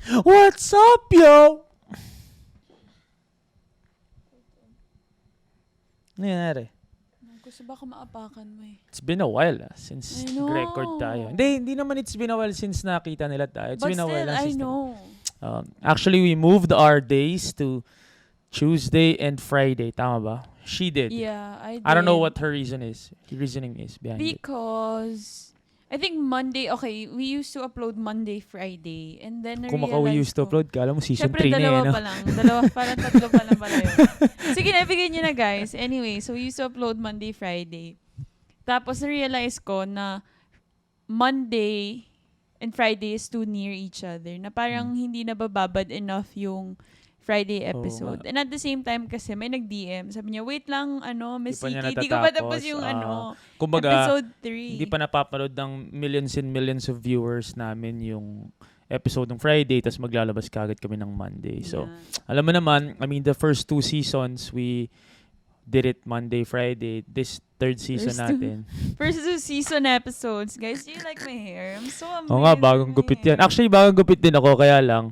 What's up, yo? Ano nangyari? Gusto baka maapakan mo eh. It's been a while since nag-record tayo. Hindi naman it's been a while since nakita nila tayo. It's But been a while. still, I know. Actually, we moved our days to Tuesday and Friday. Tama ba? She did. Yeah, I did. I don't know what her reasoning is behind it. Because I think Monday, okay, we used to upload Monday, Friday. And then Kung we used to upload, kala mo season 3 na dalawa eh. No? pa lang. Parang tatlo pa lang pala yun. Sige, nabigay nyo na guys. Anyway, so we used to upload Monday, Friday. Tapos na-realize ko na Monday and Friday is too near each other. Na parang hindi nabababad enough yung Friday episode. And at the same time kasi may nag-DM. Sabi niya, wait lang, Miss Iki. Hindi ko pa tapos yung kumbaga, episode 3. Hindi pa napapanood ng millions and millions of viewers namin yung episode ng Friday, tapos maglalabas kagad kami ng Monday. So, alam mo naman, I mean, the first 2 seasons, we did it Monday, Friday. This third season natin. First 2 season episodes. Guys, do you like my hair? I'm so amazed. Oo nga, bagong gupit yan. Actually, bagong gupit din ako, kaya lang,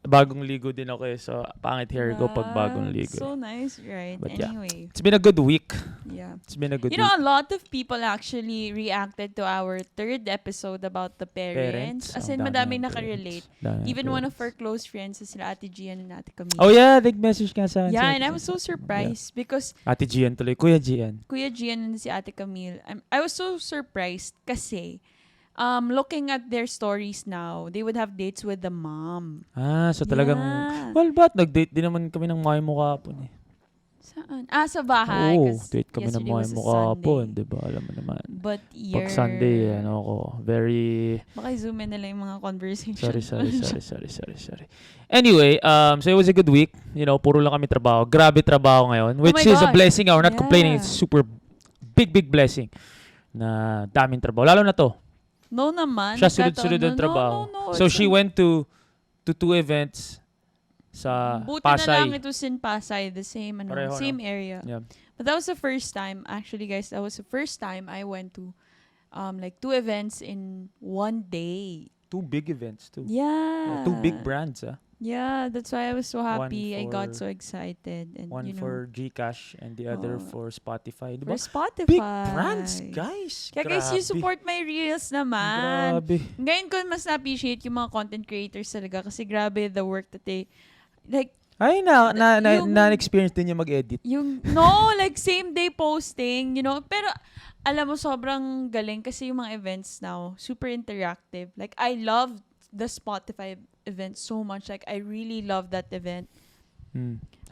bagong ligo din ako eh. So, pangit hair ko pag bagong ligo. So nice, right? But anyway. It's been a good week. Yeah. It's been a good week. You know, a lot of people actually reacted to our 3rd episode about the parents. As in, madaming nakarelate. Even one of our close friends is sila Ate Gian and Ate Camille. Oh yeah, nag-message nga sa Yeah, and I was so surprised because Ate Gian tuloy. Kuya Gian and si Ate Camille. I was so surprised kasi looking at their stories now, they would have dates with the mom. So talagang, well, ba't nag-date din naman kami ng mami mo kahapon eh. Saan? Sa bahay. Oo, date kami ng mami mo kahapon, diba? Alam mo naman. But pag Sunday, very... Baka zoom in nila yung mga conversations. Sorry. Anyway, so it was a good week. You know, puro lang kami trabaho. Grabe trabaho ngayon, which is a blessing. We're not complaining. It's super big blessing na daming trabaho. Lalo na to. No naman. Siya sunod-sunod ang trabaho. No. So she went to 2 events sa Buti Pasay. na lang ito in Pasay, the same Pareho, area. Yeah. But that was the first time, actually guys, I went to like 2 events in one day. 2 big events too. Yeah. 2 big brands. Yeah, that's why I was so happy. I got so excited. And, one for GCash and the other for Spotify. Diba? For Spotify. Big brands, guys. Kaya guys, you support my reels naman. Grabe. Ngayon ko mas na-appreciate yung mga content creators talaga kasi grabe the work that they, like, ay, na-experience din yung mag-edit. Like same day posting, Pero, alam mo, sobrang galing kasi yung mga events now, super interactive. Like, I love the Spotify event so much. Like, I really love that event.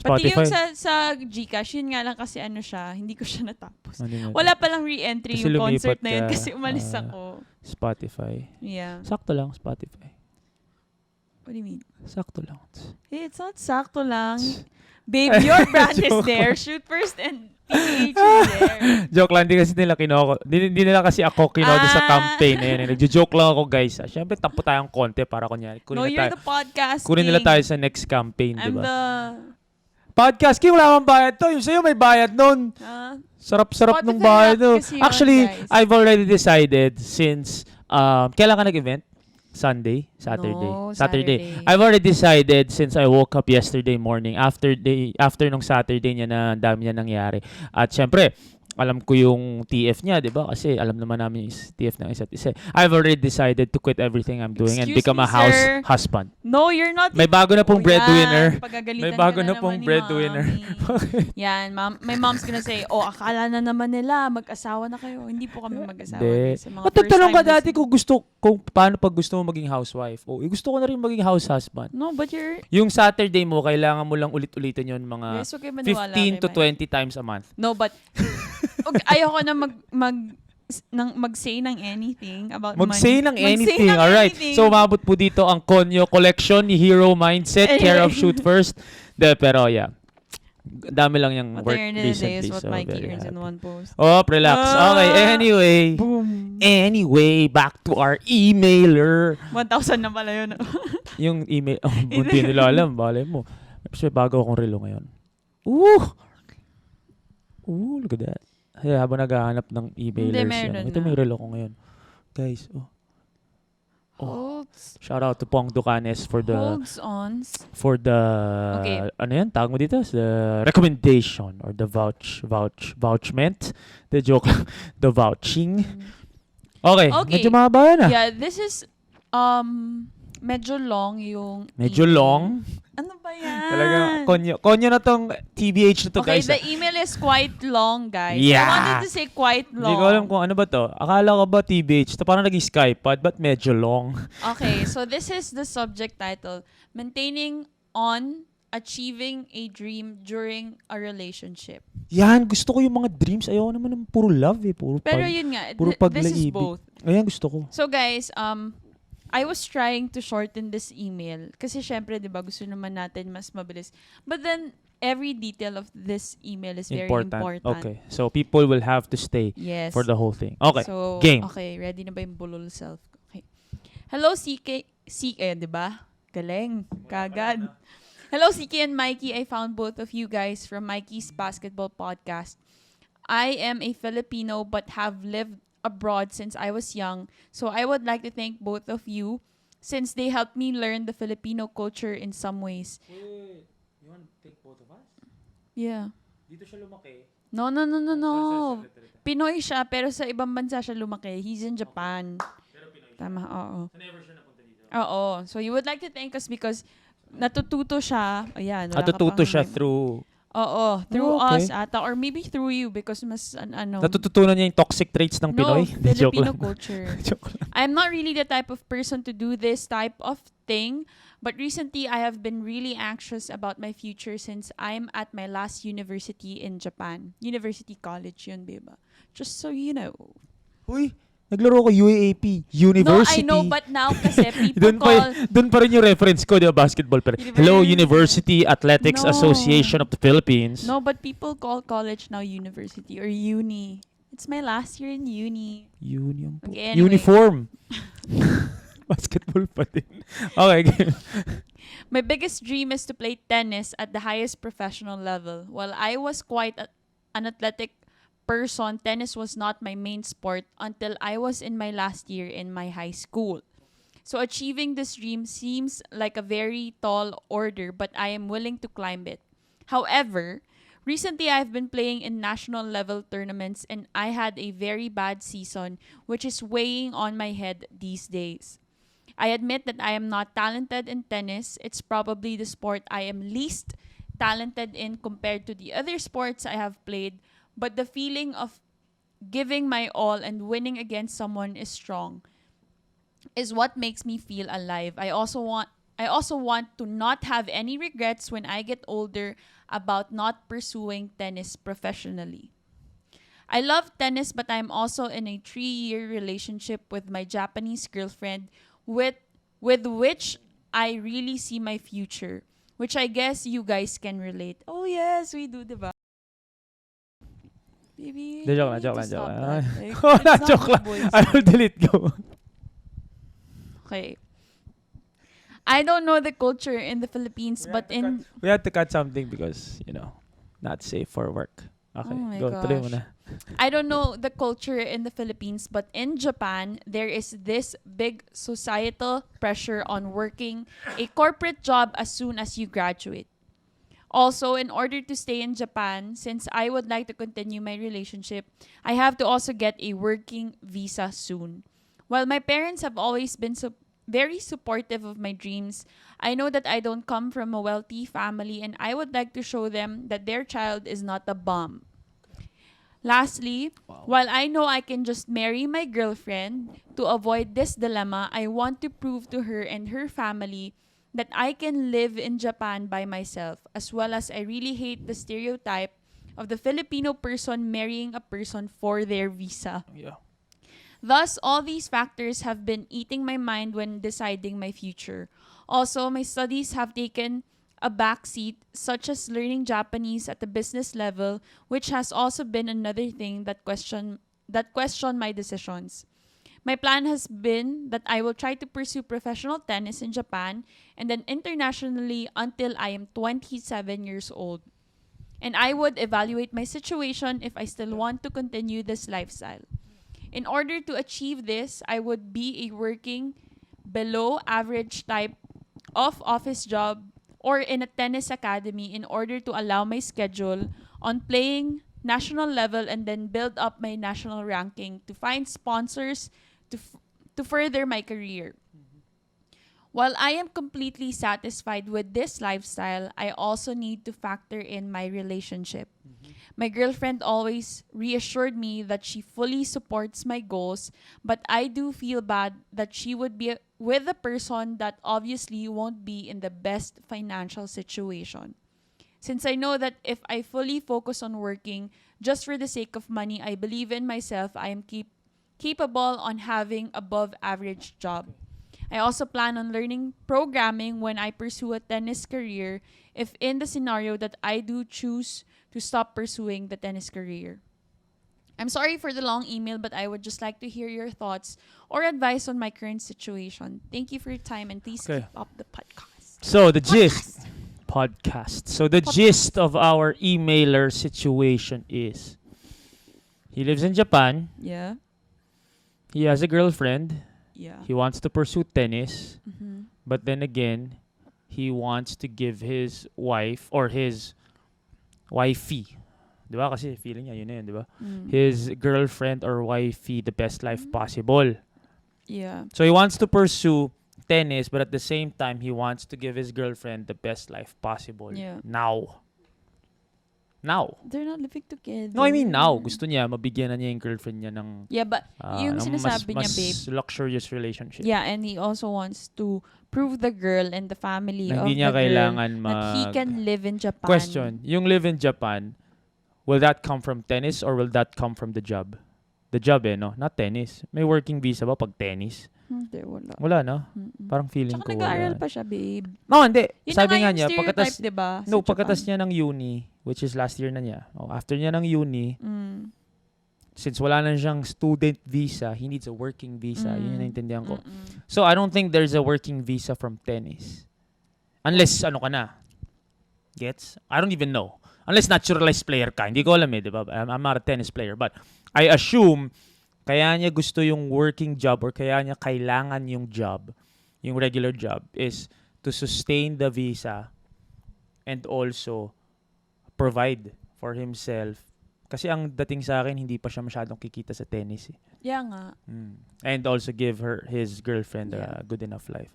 Pati yung sa GCash, yun nga lang kasi siya, hindi ko siya natapos. Wala palang re-entry kasi yung concert na yun kasi umalis ako. Spotify. Yeah. Sakto lang, Spotify. What do you mean? Sakto lang. Hey, it's not sakto lang. Babe, your brand is there. Shoot first and PH is there. Joke lang, di kasi nila Hindi nila kasi ako kinodo sa campaign na yun. Nagjo-joke lang ako, guys. Siyempre, tampo tayong konti para kunyari. You're the podcast kunin nila tayo sa next campaign, di ba? I'm the... Podcast king, wala mang bayad to. Yung sa'yo may bayad nun. Sarap-sarap nung bayad to. Actually, I've already decided since... kailan ka nag-event? Saturday. No, Saturday. I've already decided since I woke up yesterday morning after nung Saturday niya na dami niya nangyari. At syempre, alam ko yung TF niya, 'di ba? Kasi alam naman namin yung TF ng isa't isa. I've already decided to quit everything I'm doing and become a house husband. No, you're not. May bago na pong breadwinner. May bago na pong breadwinner. Yan, my mom's gonna say, akala na naman nila mag-asawa na kayo. Hindi po kami mag-asawa. Magtatanong ka dati kung paano pag gusto mo maging housewife. Gusto ko na rin maging house husband. No, but yung Saturday mo, kailangan mo lang ulit-ulitin yun mga 15 to 20 times a month. No, but ayoko na mag-say ng anything about mag-say money. Ng anything. Alright. So, umabot po dito ang Konyo Collection ni Hero Mindset, care of Shoot First. Pero yeah. Dami lang yung work recently. What so, Mikey earns in one post. Relax. Okay, anyway. Boom. Anyway, back to our emailer. 1,000 na pala yun. Yung email. Hindi nila alam. Balay mo. Kasi bago akong relo ngayon. Look at that. Habang naghahanap ng emailers. Ito may relo ko ngayon. Guys, Holds. Shout out to Pong Ducanes for the Holds on. Okay. ano yan, tawag mo dito? The recommendation or the vouchment. The joke lang. The vouching. Okay, Okay. medyo mahaba yan Yeah, this is medyo long yung Medyo email. long. Ano ba yan? Talaga, konyo na tong TBH na to, Okay, guys. the email is quite long, guys. Yeah. I wanted to say quite long. Hindi ko alam kung ano ba to. Akala ko ba TBH? Ito parang naging Skypad, but medyo long. Okay, so this is the subject title. Maintaining on achieving a dream during a relationship. Yan, gusto ko yung mga dreams. Ayoko naman ng puro love eh. Pero yun nga, puro this is paglaibig. both. Ayan, gusto ko. So guys, I was trying to shorten this email kasi syempre 'di ba gusto naman natin mas mabilis. But then every detail of this email is very important. Okay. So people will have to stay Yes. for the whole thing. Okay. So, Game. Okay, ready na ba yung bulol self? Okay. Hello CK, 'di ba? Galing. Kagad. Hello CK and Mikey. I found both of you guys from Mikey's basketball podcast. I am a Filipino but have lived abroad since I was young. So I would like to thank both of you since they helped me learn the Filipino culture in some ways. Wait, you want to take both of us? Yeah. Dito siya lumaki. No. Pinoy siya pero sa ibang bansa siya lumaki. He's in Japan. Pero Pinoy siya. Tama, oo. So never siya napunta dito. Oo. So you would like to thank us because natututo siya. Ayan. wala ka Natututo pang- siya through... through Okay. us ata or maybe through you because mas ano. Natututunan niya yung toxic traits ng No, Pinoy. Joke Filipino lang. culture. Joke lang. I'm not really the type of person to do this type of thing, but recently I have been really anxious about my future since I'm at my last university in Japan. University college yun, diba? Just so you know. Uy, naglaro ko UAAP. University. No, I know, but now kasi people call... Doon pa rin yung reference ko, di ba, basketball. Pero, hello, University Athletics No. Association of the Philippines. No, but people call college now university or uni. It's my last year in uni. Union. Okay, anyway. Uniform. Basketball pa din. Okay, game. My biggest dream is to play tennis at the highest professional level. While I was quite an athletic person, tennis was not my main sport until I was in my last year in my high school. So achieving this dream seems like a very tall order, but I am willing to climb it. However, recently I've been playing in national level tournaments and I had a very bad season, which is weighing on my head these days. I admit that I am not talented in tennis. It's probably the sport I am least talented in compared to the other sports I have played, but the feeling of giving my all and winning against someone is strong. Is what makes me feel alive. I also want to not have any regrets when I get older about not pursuing tennis professionally. I love tennis, but I'm also in a 3-year relationship with my Japanese girlfriend with which I really see my future, which I guess you guys can relate. Oh yes, we do, diba? Baby, De, joke lang, you joke need to lang, joke stop lang. that. Like, Oh, it's not joke good lang. boys. I will delete go. Okay. I don't know the culture in the Philippines, but in We had to cut something because, not safe for work. Okay, Oh my go. Tuloy mo gosh. na. I don't know the culture in the Philippines, but in Japan, there is this big societal pressure on working a corporate job as soon as you graduate. Also, in order to stay in Japan, since I would like to continue my relationship, I have to also get a working visa soon. While my parents have always been very supportive of my dreams, I know that I don't come from a wealthy family and I would like to show them that their child is not a bum. Lastly, while I know I can just marry my girlfriend, to avoid this dilemma, I want to prove to her and her family that I can live in Japan by myself, as well as I really hate the stereotype of the Filipino person marrying a person for their visa. Yeah. Thus, all these factors have been eating my mind when deciding my future. Also, my studies have taken a backseat, such as learning Japanese at the business level, which has also been another thing that question my decisions. My plan has been that I will try to pursue professional tennis in Japan and then internationally until I am 27 years old. And I would evaluate my situation if I still want to continue this lifestyle. In order to achieve this, I would be a working below average type of office job or in a tennis academy in order to allow my schedule on playing national level and then build up my national ranking to find sponsors to further my career. While I am completely satisfied with this lifestyle, I also need to factor in my relationship. My girlfriend always reassured me that she fully supports my goals, but I do feel bad that she would be with a person that obviously won't be in the best financial situation. Since I know that if I fully focus on working just for the sake of money, I believe in myself, I am capable on having above average job. I also plan on learning programming when I pursue a tennis career if in the scenario that I do choose to stop pursuing the tennis career. I'm sorry for the long email, but I would just like to hear your thoughts or advice on my current situation. Thank you for your time and please Okay. keep up the podcast. So the gist podcast. So the gist of our emailer situation is he lives in Japan. Yeah. He has a girlfriend. Yeah. He wants to pursue tennis, Mm-hmm. but then again, he wants to give his wife or his wifey, di ba? Kasi feeling niya yun na yun, di ba? Mm. His girlfriend or wifey the best life possible. Yeah. So he wants to pursue tennis, but at the same time, he wants to give his girlfriend the best life possible. Yeah. Now. They're not living together. No, I mean now. Gusto niya, mabigyan na niya yung girlfriend niya ng, Yeah, but yung ng sinasabi niya, mas babe. luxurious relationship. Yeah, and he also wants to prove the girl and the family Na of hindi the niya girl kailangan that he can live in Japan. Question, yung live in Japan, will that come from tennis or will that come from the job? The job no? Not tennis. May working visa ba pag tennis? Hindi, wala. Wala, no? Mm-mm. Parang feeling Tsaka ko nag-aaral wala. pa siya, babe. No, hindi. Yun Sabi na nga yung niya, stereotype, diba? no, pagkatas niya ng uni, which is last year na niya. After niya ng uni, since wala na siyang student visa, he needs a working visa. Yun yung naintindihan ko. So, I don't think there's a working visa from tennis. Unless, ano ka na. Gets? I don't even know. Unless naturalized player ka. Hindi ko alam di ba? I'm not a tennis player. But, I assume, kaya niya gusto yung working job or kaya niya kailangan yung job, yung regular job, is to sustain the visa and also provide for himself. Kasi ang dating sa akin, hindi pa siya masyadong kikita sa tennis. Yeah nga. And also give his girlfriend Yeah. a good enough life.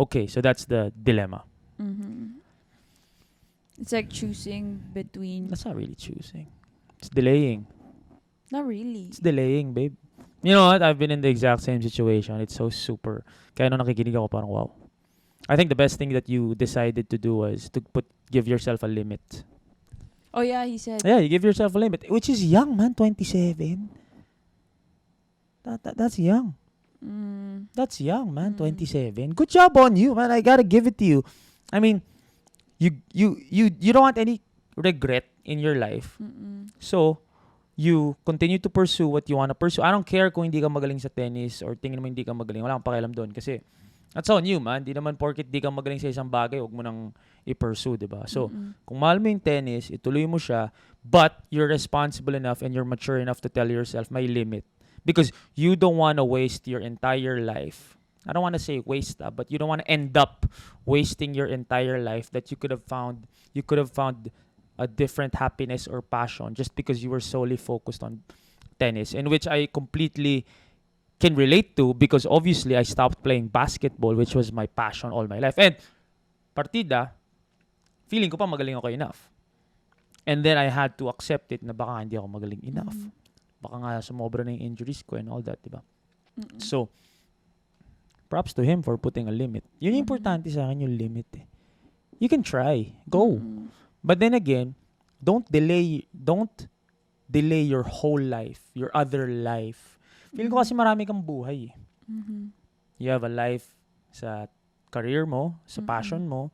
Okay, so that's the dilemma. Mm-hmm. It's like choosing between... That's not really choosing. It's delaying. Not really. It's delaying, babe. You know what? I've been in the exact same situation. It's so super. Kaya nung nakikinig ako, parang wow. I think the best thing that you decided to do was to give yourself a limit. Oh yeah, he said. Yeah, you give yourself a limit, which is young, man. 27. That's young. That's young, man. 27. Good job on you, man. I gotta give it to you. I mean, you don't want any regret in your life. So, you continue to pursue what you want to pursue. I don't care kung hindi ka magaling sa tennis or tingin mo hindi ka magaling. Wala kang pakialam doon kasi that's on you, man. Di naman porket di ka magaling sa isang bagay, huwag mo nang i-pursue, di ba? So, kung mahal mo yung tennis, ituloy mo siya, but you're responsible enough and you're mature enough to tell yourself, may limit. Because you don't want to waste your entire life. I don't want to say waste, but you don't want to end up wasting your entire life that you could have found a different happiness or passion just because you were solely focused on tennis, in which I completely can relate to because obviously I stopped playing basketball, which was my passion all my life. And partida, feeling ko pa magaling ako enough. And then I had to accept it na baka hindi ako magaling enough. Baka nga sumobra na yung injuries ko and all that, diba? So, props to him for putting a limit. Yun yung importante sa akin, yung limit eh. You can try. Go. But then again, don't delay your whole life, your other life. Feel ko kasi marami kang buhay eh. You have a life sa career mo, sa passion mo,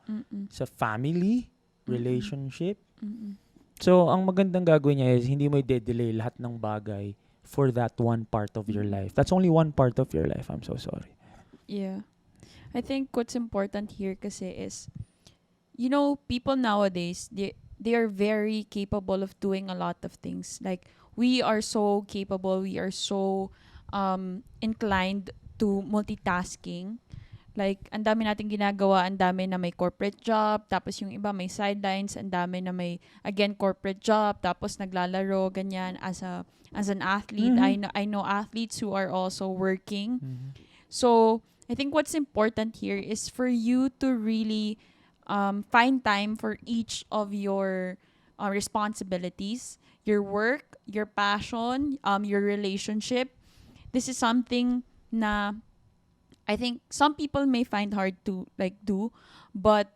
sa family, relationship. So, ang magandang gagawin niya is hindi mo i-delay lahat ng bagay for that one part of your life. That's only one part of your life. I'm so sorry. Yeah. I think what's important here kasi is, you know, people nowadays, they are very capable of doing a lot of things. Like, we are so capable, we are so inclined to multitasking. Like, ang dami nating ginagawa, ang dami na may corporate job, tapos yung iba may sidelines, ang dami na may, again, corporate job, tapos naglalaro, ganyan, as an athlete. I know athletes who are also working. So, I think what's important here is for you to really find time for each of your responsibilities, your work, your passion, your relationship. This is something na I think some people may find hard to like do, but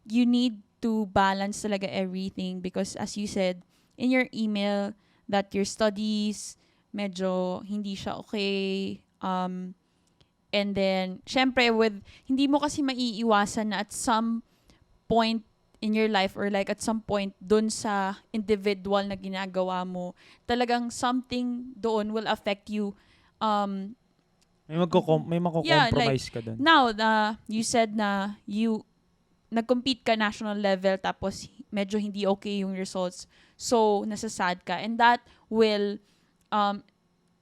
you need to balance talaga everything because as you said in your email that your studies medyo hindi siya okay. And then, syempre, hindi mo kasi maiiwasan na at some point in your life or like at some point dun sa individual na ginagawa mo, talagang something doon will affect you. May mako-compromise ka dun. Now, you said na you nag-compete ka national level tapos medyo hindi okay yung results. So, nasasad ka. And that will,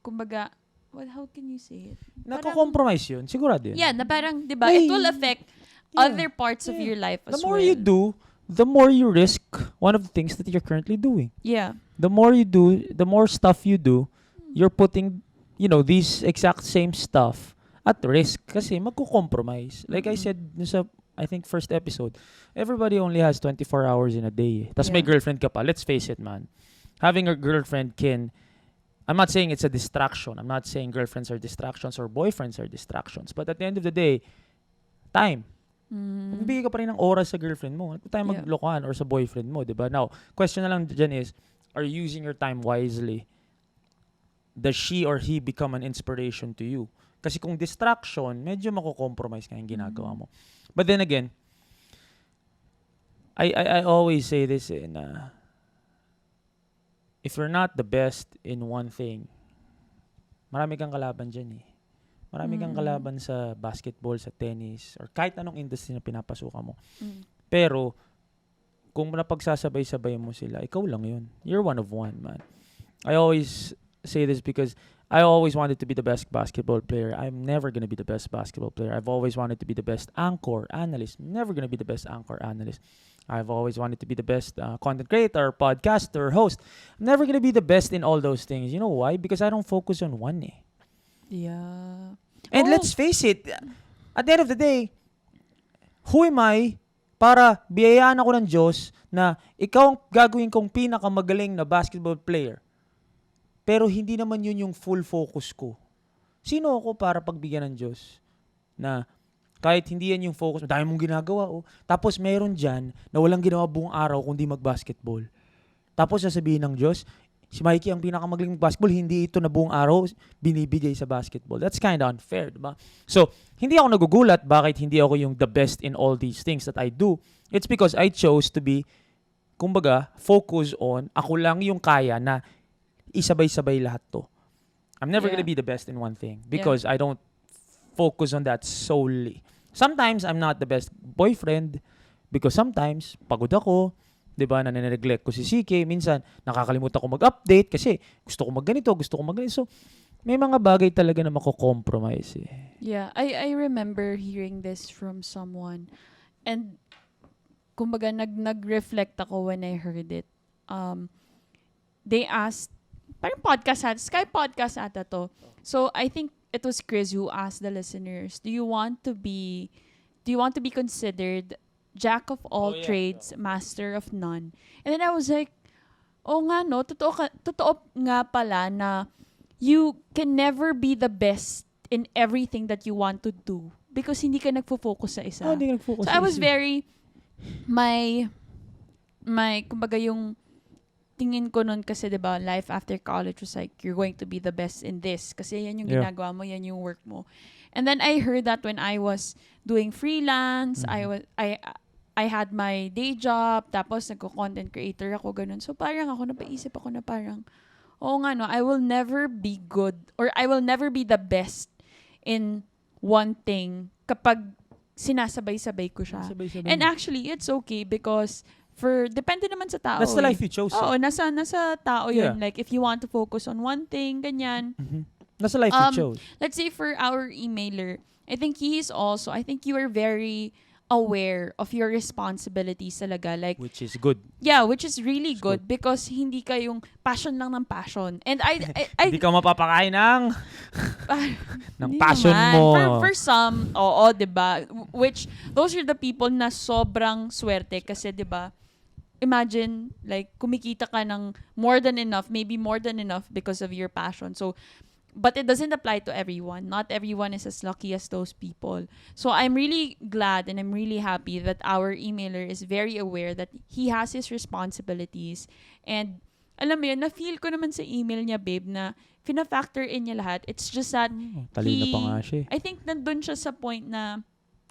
kumbaga, how can you say it? Nako-compromise yun. Sigurado yun. Yeah, na parang, di ba, it will affect other parts of your life as well. The more you do, the more you risk one of the things that you're currently doing. Yeah. The more you do, the more stuff you do, you're putting, these exact same stuff at risk kasi magko-compromise. Like I said sa, I think, first episode, everybody only has 24 hours in a day. Tas may girlfriend ka pa. Let's face it, man. Having a girlfriend I'm not saying it's a distraction. I'm not saying girlfriends are distractions or boyfriends are distractions. But at the end of the day, time. Magbibigay ka pa rin ng oras sa girlfriend mo. Ano tayo maglokohan or sa boyfriend mo, diba? Now, question na lang dyan is, are you using your time wisely? Does she or he become an inspiration to you? Kasi kung distraction, medyo mako-compromise ka yung ginagawa mo. But then again, I always say this if you're not the best in one thing, marami kang kalaban dyan eh. Marami kang kalaban sa basketball, sa tennis, or kahit anong industry na pinapasukan mo. Pero, kung napagsasabay-sabay mo sila, ikaw lang yun. You're one of one, man. I always say this because I always wanted to be the best basketball player. I'm never gonna be the best basketball player. I've always wanted to be the best anchor, analyst. Never gonna be the best anchor, analyst. I've always wanted to be the best content creator, podcaster, host. I'm never gonna be the best in all those things. You know why? Because I don't focus on one eh. Yeah. And let's face it, at the end of the day, who am I para biyayaan ako ng Diyos na ikaw ang gagawin kong pinakamagaling na basketball player? Pero hindi naman yun yung full focus ko. Sino ako para pagbigyan ng Diyos na kahit hindi yan yung focus, dahil mong ginagawa, tapos meron dyan na walang ginawa buong araw kundi mag-basketball. Tapos sasabihin ng Diyos, si Mikey ang pinakamagaling basketball, hindi ito na buong araw binibigay sa basketball. That's kind of unfair, diba? So, hindi ako nagugulat bakit hindi ako yung the best in all these things that I do. It's because I chose to be, kumbaga, focus on, ako lang yung kaya na isabay-sabay lahat to. I'm never gonna be the best in one thing because I don't focus on that solely. Sometimes, I'm not the best boyfriend because sometimes, pagod ako, diba, nane-neglect ko si CK. Minsan, nakakalimutan ko mag-update kasi gusto ko mag-ganito, gusto ko mag-ganito. So, may mga bagay talaga na mako-compromise eh. Yeah, I remember hearing this from someone. And, kumbaga, nag-reflect ako when I heard it. They asked, parang Sky podcast ata to. So, I think it was Chris who asked the listeners, do you want to be considered Jack of all trades, master of none? And then I was like, nga no, totoo nga pala na you can never be the best in everything that you want to do because hindi ka nagfo-focus sa isa. Hindi nagfo-focus so I was very, my kumbaga yung tingin ko nun kasi, diba, life after college was like, you're going to be the best in this. Kasi yan yung ginagawa mo, yan yung work mo. And then I heard that when I was doing freelance, I had my day job, tapos nagko-content creator ako, ganun. So parang napaisip ako na parang, nga no, I will never be good or I will never be the best in one thing kapag sinasabay-sabay ko siya. Sabay-sabay. And actually, it's okay because depende naman sa tao. That's the life you chose. Oo, nasa tao yun. Like, if you want to focus on one thing, ganyan. That's the life you chose. Let's say for our emailer, I think I think you are very aware of your responsibilities talaga. Like, Which is good. yeah, which is really It's good because hindi ka yung passion lang ng passion. And I Hindi ka mapapakain ng hindi passion naman. mo. For some, oo, 'di ba? Which those are the people na sobrang swerte kasi 'di ba? Imagine like kumikita ka ng more than enough, maybe more than enough because of your passion. So but it doesn't apply to everyone. Not everyone is as lucky as those people. So I'm really glad and I'm really happy that our emailer is very aware that he has his responsibilities. And alam mo yun, na-feel ko naman sa email niya, babe, na fina-factor in niya lahat. It's just that Talino pa nga siya. I think nandun siya sa point na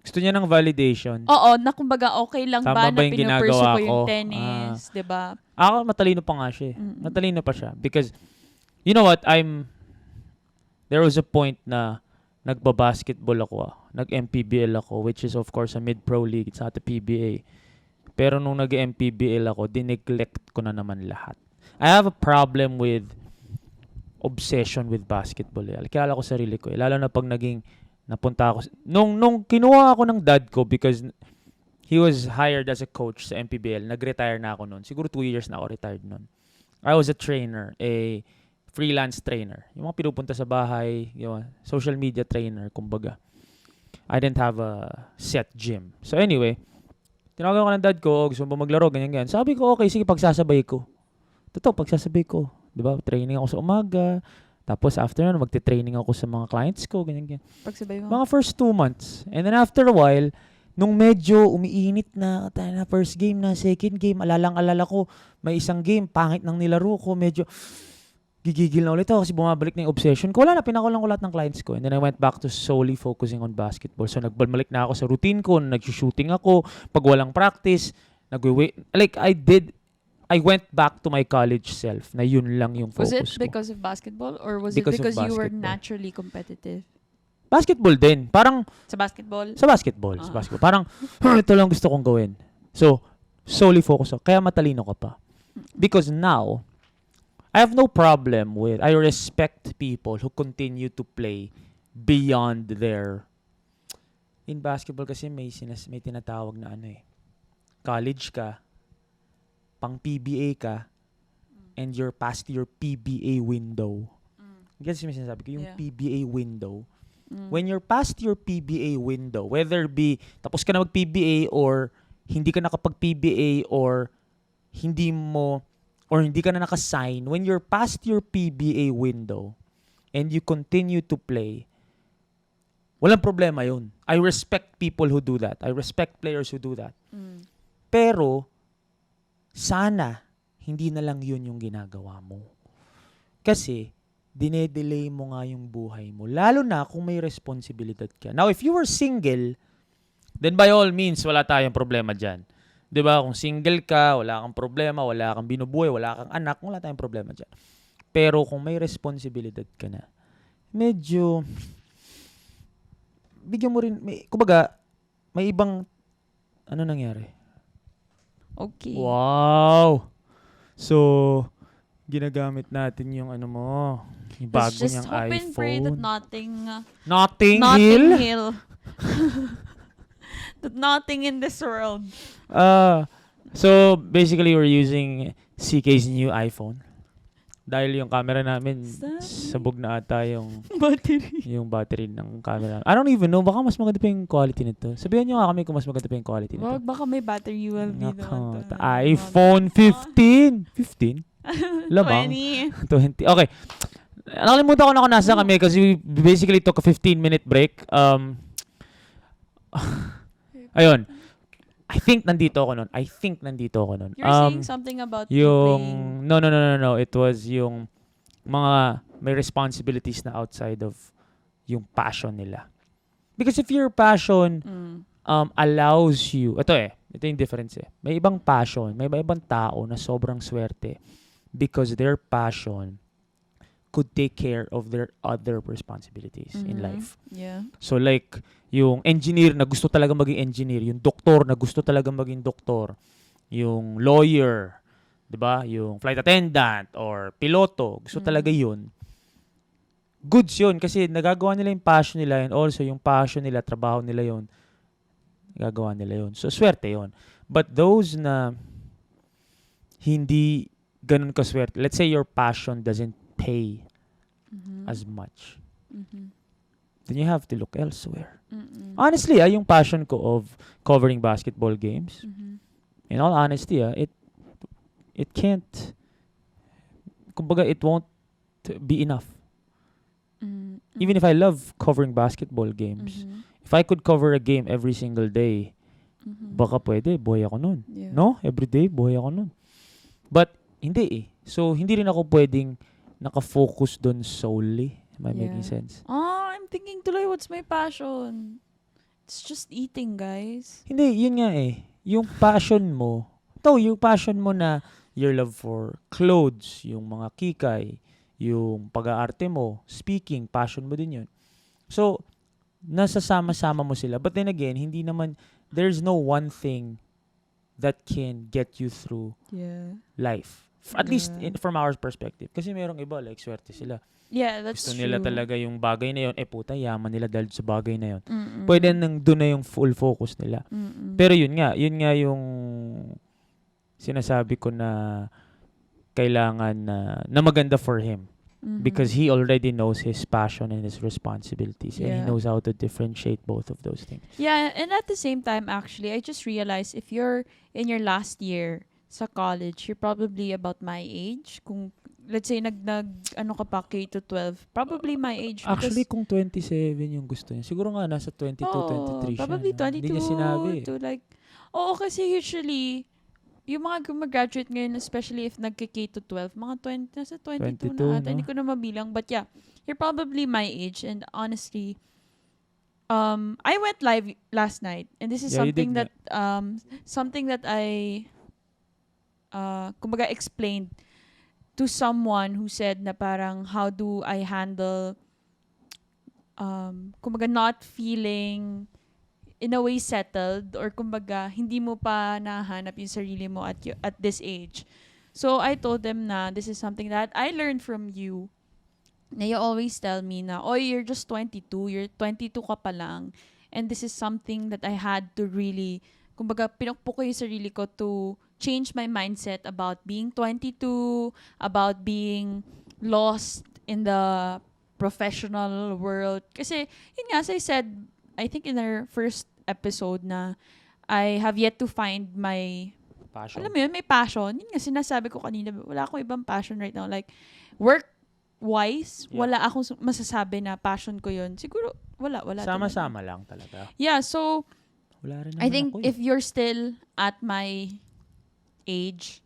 Gusto niya ng validation. oo, na kumbaga okay lang Tama ba ba na yung pinupursu ginagawa ko yung ko? tennis, 'di ba? Ako, matalino pa nga siya. Matalino pa siya. Because, you know what, there was a point na nagbabasketball ako. Nag-MPBL ako, which is of course a mid-pro league. It's not a PBA. Pero nung nag-MPBL ako, dineglect ko na naman lahat. I have a problem with obsession with basketball. Kilala ko sarili ko. Lalo na pag napunta ako. Nung kinuha ako ng dad ko because he was hired as a coach sa MPBL, nag-retire na ako noon. Siguro 2 years na ako retired noon. I was a trainer, a freelance trainer. Yung mga pinupunta sa bahay, yung social media trainer, kumbaga. I didn't have a set gym. So anyway, tinawagan ko ng dad ko, gusto mo ba maglaro, ganyan. Sabi ko, okay, sige, pagsasabay ko. Totoo, pagsasabay ko. Diba? Training ako sa umaga. Tapos after nun, magte-training ako sa mga clients ko, ganyan. Pagsabay mo. Mga first 2 months. And then after a while, nung medyo umiinit na, first game na, second game, alala ko, may isang game, pangit ng nilaro ko, medyo gigigil na ulit ako kasi bumabalik na yung obsession ko. Wala na, pinakulang ko lahat ng clients ko. And then I went back to solely focusing on basketball. So nagbalik na ako sa routine ko, nag-shooting ako, pag walang practice, I went back to my college self na yun lang yung focus ko. Was it because of basketball or was Because it because of you were basketball. naturally competitive? Basketball din. Parang, Sa basketball? sa basketball. Parang, ito lang gusto kong gawin. So, solely focus ako. Kaya matalino ka pa. Because now, I have no problem with, I respect people who continue to play beyond their, in basketball kasi may tinatawag na college ka, pang PBA ka, and you're past your PBA window. Guess yung sinasabi ko, yung Yeah. PBA window. When you're past your PBA window, whether be tapos ka na mag-PBA or hindi ka nakapag-PBA or hindi ka na naka-sign, when you're past your PBA window and you continue to play, walang problema yun. I respect people who do that. I respect players who do that. Pero, sana, hindi na lang yun yung ginagawa mo. Kasi, dinedelay mo nga yung buhay mo. Lalo na kung may responsibilidad ka. Now, if you were single, then by all means, wala tayong problema dyan. 'Di ba? Kung single ka, wala kang problema, wala kang binubuhay, wala kang anak, wala tayong problema dyan. Pero kung may responsibilidad ka na, medyo, bigyan mo rin, kumbaga, may ibang, ano nangyari? Okay. Wow! So, ginagamit natin yung yung bago Let's just niyang hope and pray that iPhone. Nothing Hill? Hill. That nothing in this world. So, basically, we're using CK's new iPhone. Dahil yung camera namin, sabog na ata yung battery ng camera. I don't even know, baka mas maganda pa yung quality nito. Sabihan nyo nga kami kung mas maganda pa yung quality nito. Wag, baka may battery ULB doon. iPhone 15? 15? Lamang? 20. 20. Okay. Nakalimutan ko na kung nasa kami kasi we basically took a 15-minute break. Ayun. I think nandito ako nun. You're saying something about Yung, no. It was yung mga may responsibilities na outside of yung passion nila. Because if your passion allows you, ito yung difference May ibang passion, may ibang tao na sobrang swerte because their passion could take care of their other responsibilities in life. Yeah. So like, yung engineer na gusto talaga maging engineer, yung doktor na gusto talaga maging doktor, yung lawyer, 'di ba? Yung flight attendant or piloto, gusto talaga 'yun. goods yun kasi nagagawa nila yung passion nila and also yung passion nila, trabaho nila yun, nagagawa nila yun. So, swerte yun. But those na hindi ganun kaswerte, let's say your passion doesn't pay Mhm. as much, Mhm. then you have to look elsewhere. Mm-mm. Honestly, yung passion ko of covering basketball games, Mhm. in all honesty, it can't, kumbaga, it won't be enough. Mm-mm. Even if I love covering basketball games, Mhm. if I could cover a game every single day, Mhm. baka pwede, buhay ako nun. Yeah. No? Every day, buhay ako nun. But, hindi eh. So, hindi rin ako pwedeng nakafocus dun solely. Am I making Yeah. sense? I'm thinking tuloy, what's my passion? It's just eating, guys. Hindi, yun nga eh. Yung passion mo, yung passion mo na your love for clothes, yung mga kikay, yung pag-aarte mo, speaking, passion mo din yun. So, nasasama-sama mo sila. But then again, hindi naman, there's no one thing that can get you through Yeah. life. At least Yeah. from our perspective. Kasi merong iba, like, swerte sila. Yeah, that's Gusto true. nila talaga yung bagay na yun. Puta, yaman nila dahil sa bagay na yun. Mm-mm. Pwede nang doon na yung full focus nila. Mm-mm. Pero yun nga yung sinasabi ko na kailangan na maganda for him. Mhm. Because he already knows his passion and his responsibilities. And he Yeah. knows how to differentiate both of those things. Yeah, and at the same time, actually, I just realized if you're in your last year sa college, you're probably about my age. Kung, let's say, ano ka pa, K to 12, probably my age. Actually, kung 27 yung gusto niya, siguro nga nasa 22, 23 siya. Probably No? 22 Hindi niya sinabi. to like, kasi usually, yung mga gumagraduate ngayon, especially if nagka-K to 12, mga 20, nasa 22 na ata. no? Hindi ko na mabilang. But yeah, you're probably my age. And honestly, I went live last night. And this is Yeah, you did something that I, kumbaga, explained to someone who said na parang, how do I handle, kumbaga, not feeling in a way settled, or kumbaga hindi mo pa nahanap yung sarili mo at this age. So I told them na this is something that I learned from you. Na you always tell me na, you're just 22, you're 22 ka pa lang. And this is something that I had to really, kumbaga pinukpo ko yung sarili ko to change my mindset about being 22, about being lost in the professional world. Kasi yun nga, as I said, I think in our first episode na I have yet to find my Passion. alam mo yun, may passion. Yun nga sinasabi ko kanina, wala akong ibang passion right now. Like, work-wise, Yeah. wala akong masasabi na passion ko yun. Siguro, wala. Sama-sama lang talaga. Yeah, so, Wala rin naman I think ako if you're still at my age,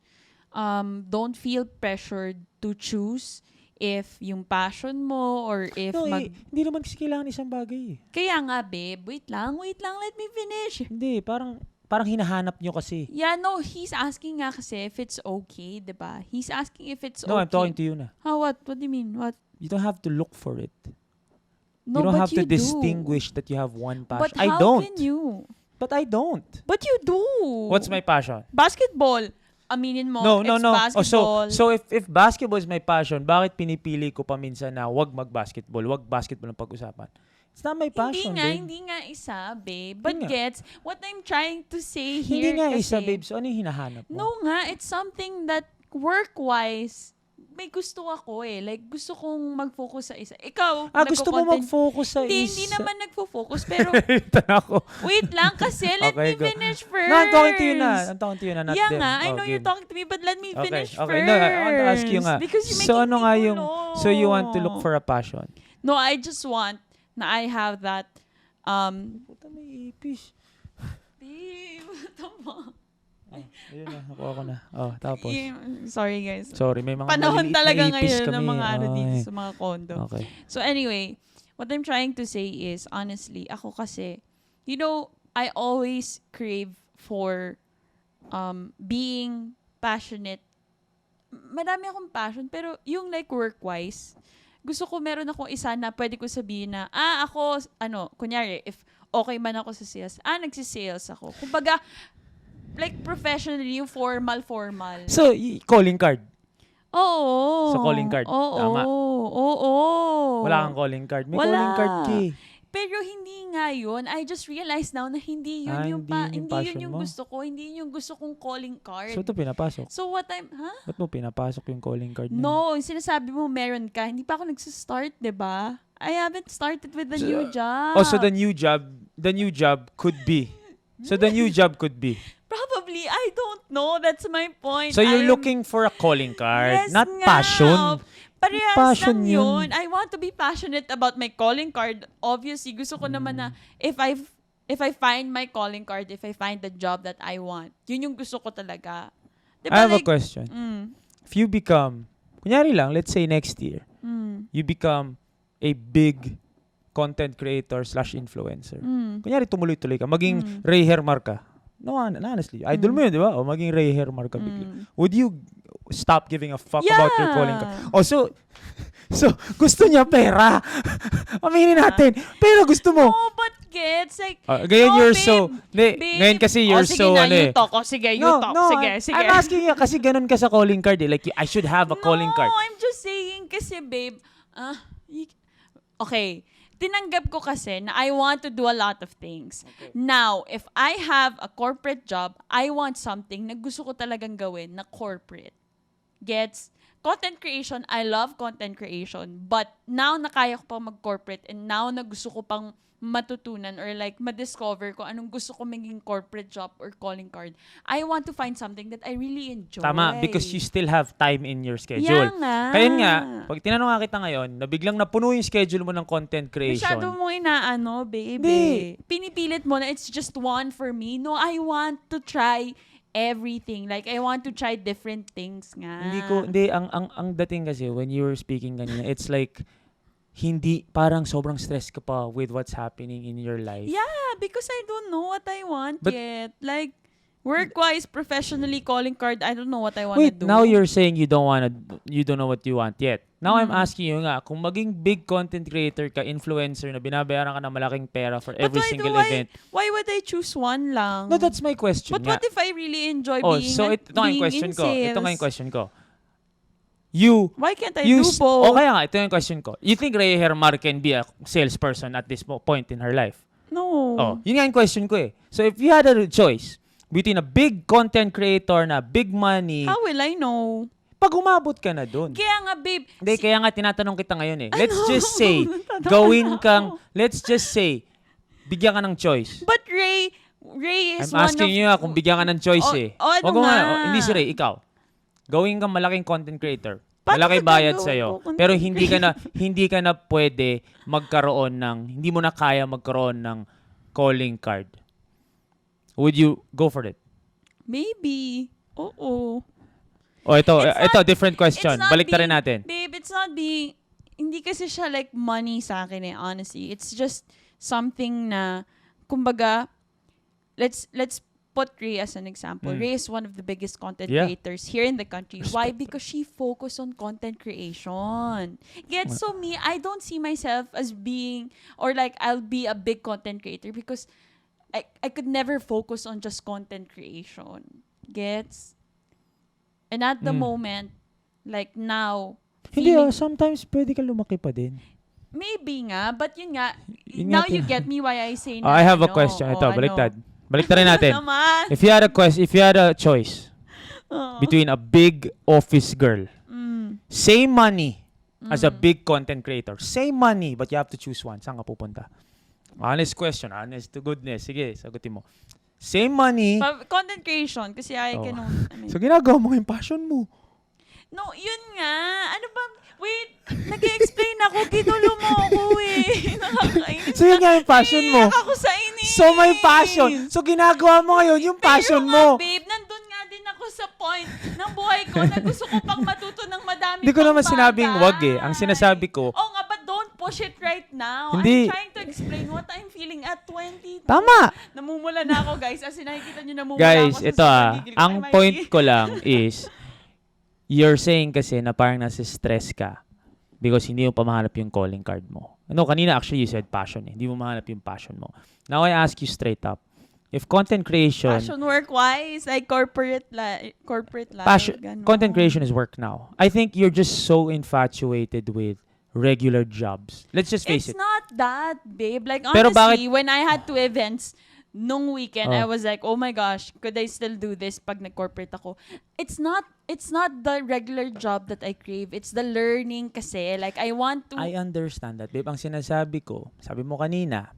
don't feel pressured to choose if yung passion mo or if hindi naman kasi kailangan isang bagay eh. Kaya nga, babe. Wait lang, let me finish. Hindi, parang hinahanap nyo kasi. Yeah, no, he's asking nga kasi if it's okay, diba? He's asking if it's No, okay. I'm talking to you na. How, what? What do you mean? What? You don't have to look for it. No, you don't but have to do. distinguish that you have one passion. But I how don't. can you? But I don't. But you do. What's my passion? Basketball. Aminin mo, No. it's basketball. So if basketball is my passion, bakit pinipili ko pa minsan na wag mag-basketball, wag basketball ang pag-usapan? It's not my passion, babe. Hindi nga isa, babe. But Hindi nga. gets, what I'm trying to say here Hindi nga kasi, isa, babe. So ano yung hinahanap mo? No nga, it's something that work-wise, may gusto ako eh. Like, gusto kong mag-focus sa isa. Ikaw, Gusto mo nagko-content- mag-focus sa isa? Hindi naman nag-focus, pero Ito na ako. wait lang kasi, let Okay, me go. finish first. No, I'm talking to you na. Not Yeah them. nga, I Oh, know game. you're talking to me, but let me finish Okay. first. No, I want to ask you nga. Because you're So making ano me nga yung, gulo. so you want to look for a passion? No, I just want na I have that, Puta, may ipis. babe, tama. Ayun na, nakuha ko na. Tapos. Sorry guys. Sorry, may mga Panahon maliliit talaga na ipis ngayon kami. ng mga ano dito Ay. sa mga condo. Okay. So anyway, what I'm trying to say is, honestly, ako kasi, I always crave for being passionate. Marami akong passion, pero yung like work-wise, gusto ko meron akong isa na pwede ko sabihin na, ako, kunyari, if okay man ako sa sales, nagsisales ako. Kumbaga, like professionally, yung formal. So, calling card. Oo. Sa calling card. Oo. Tama. Oo. Wala kang calling card. May Wala. calling card ka eh. Pero hindi nga yun. I just realized now na hindi yun yung Hindi yun yung hindi passion yun yung mo. gusto ko. Hindi yun yung gusto kong calling card. So, ito pinapasok. So what I'm, Ba't mo pinapasok yung calling card na yun? No, yung sinasabi mo meron ka. Hindi pa ako nagsistart, 'di ba? I haven't started with the new job. Oh, so the new job could be. So the new job could be. Probably, I don't know. That's my point. So you're looking for a calling card, Yes not nga. passion. Parehas Passion lang yun. yun. I want to be passionate about my calling card. Obviously, gusto ko naman na if I find my calling card, if I find the job that I want, yun yung gusto ko talaga. Diba, I have a question. Mm, If you become, kunyari lang, let's say next year, you become a big content creator / influencer. Kunyari tumuloy-tuloy ka, maging Ray Hermar ka. No, honestly, idol mo yun, di ba? O maging Ray Hermar ka bigla. Would you stop giving a fuck about your calling card? Oh, so gusto niya pera. Aminin natin. Pero gusto mo. No, but gets like, Ngayon no, you're babe, so, babe. ngayon kasi you're sige so, na, ano you talk. Sige, you talk. Sige. I'm asking you, kasi ganun ka sa calling card eh. Like, I should have a calling card. No, I'm just saying kasi, babe, okay, tinanggap ko kasi na I want to do a lot of things. Okay. Now, if I have a corporate job, I want something na gusto ko talagang gawin na corporate. Gets? Content creation, I love content creation. But now na kaya ko pang mag-corporate and now na gusto ko pang matutunan or like ma-discover ko anong gusto ko maging corporate job or calling card, I want to find something that I really enjoy. Tama, because you still have time in your schedule. Yan nga. Kaya nga, pag tinanong nga kita ngayon, na biglang napuno yung schedule mo ng content creation. Masyado mo inaano, baby. Hindi. Pinipilit mo na it's just one for me. No, I want to try everything. Like, I want to try different things nga. Ang dating kasi, when you were speaking kanina, it's like, hindi, parang sobrang stress ka pa with what's happening in your life. Yeah, because I don't know what I want But- yet. Like, work-wise, professionally, calling card, I don't know what I want to Wait, do. now you're saying you don't know what you want yet. Now I'm asking you nga, kung maging big content creator ka, influencer na binabayaran ka ng malaking pera for every single event. Why would I choose one lang? No, that's my question But nga. what if I really enjoy Oh, being, so ito nga yung being question in ko. sales? Ito nga yung question ko. Why can't I do both? O kaya nga, ito yung question ko. You think Rhea Hermar can be a salesperson at this point in her life? No. Oh, yun nga yung question ko eh. So if you had a choice between a big content creator na big money, How will I know? pag umabot ka na dun. Kaya nga, babe. Hindi, kaya nga tinatanong kita ngayon eh. Let's Ano? just say, bigyan ka ng choice. But Ray is I'm asking you kung bigyan ka ng choice eh. ano Wag mo nga? hindi si Ray, ikaw. Gawin kang malaking content creator. Paano Malaki ko bayad gagawin sa'yo. ko, content Pero hindi ka na pwede hindi mo na kaya magkaroon ng calling card. Would you go for it? Maybe. Oo. O ito, It's not- different question. It's not Balik rin being- natin. Babe, it's not being, hindi kasi siya like money sa akin eh, honestly. It's just something na, kumbaga, let's put Ray as an example. Ray is one of the biggest content creators here in the country. Why? Because she focused on content creation. So me, I don't see myself as being, or like I'll be a big content creator because I could never focus on just content creation. Gets? And at the moment, like now, Hindi feeling- sometimes pwede ka lumaki pa din. maybe nga, but yun nga, Yun now nga you tin- get me why I say na, I have a ano, question. Ito, o baliktad. ano. Baliktad rin natin. Naman. If you had a choice between a big office girl, same money as a big content creator, same money, but you have to choose one. Saan ka pupunta? Honest question. Honest to goodness. Sige, sagutin mo. Same money. Content creation, kasi I Oh. can So, ginagawa mo yung passion mo. no, yun nga. Ano ba? Wait, nag-explain ako. Ginulo mo ako eh. Nakakainis. So, yun nga yung passion mo. Iiyak ako sa inis. So, may passion. So, ginagawa mo ngayon yung passion Pero mo. nga, babe, nandun nga din ako sa point ng buhay ko na gusto ko pang matuto ng madami Hindi ko pang naman sinabing bagay. wag eh. Ang sinasabi ko, Oh nga, but don't push it right now. Hindi. I'm trying to explain what I'm feeling at 22. tama. Namumula na ako, guys. As in, nakikita nyo namumula Guys, ako. ito ang point ko lang is, you're saying kasi na parang nasa stress ka because hindi mo pa mahanap yung calling card mo. No, kanina actually you said passion eh. Hindi mo mahanap yung passion mo. Now I ask you straight up, If content creation, Passion work-wise, like corporate life, ganun. content creation is work now. I think you're just so infatuated with regular jobs. Let's just face It's it. not that, babe. Like, Pero honestly, when I had 2 events nung weekend, Oh. I was like, oh my gosh, could I still do this pag nag-corporate ako? It's not the regular job that I crave. It's the learning kasi. Like, I want to... I understand that, babe. Ang sinasabi ko, sabi mo kanina,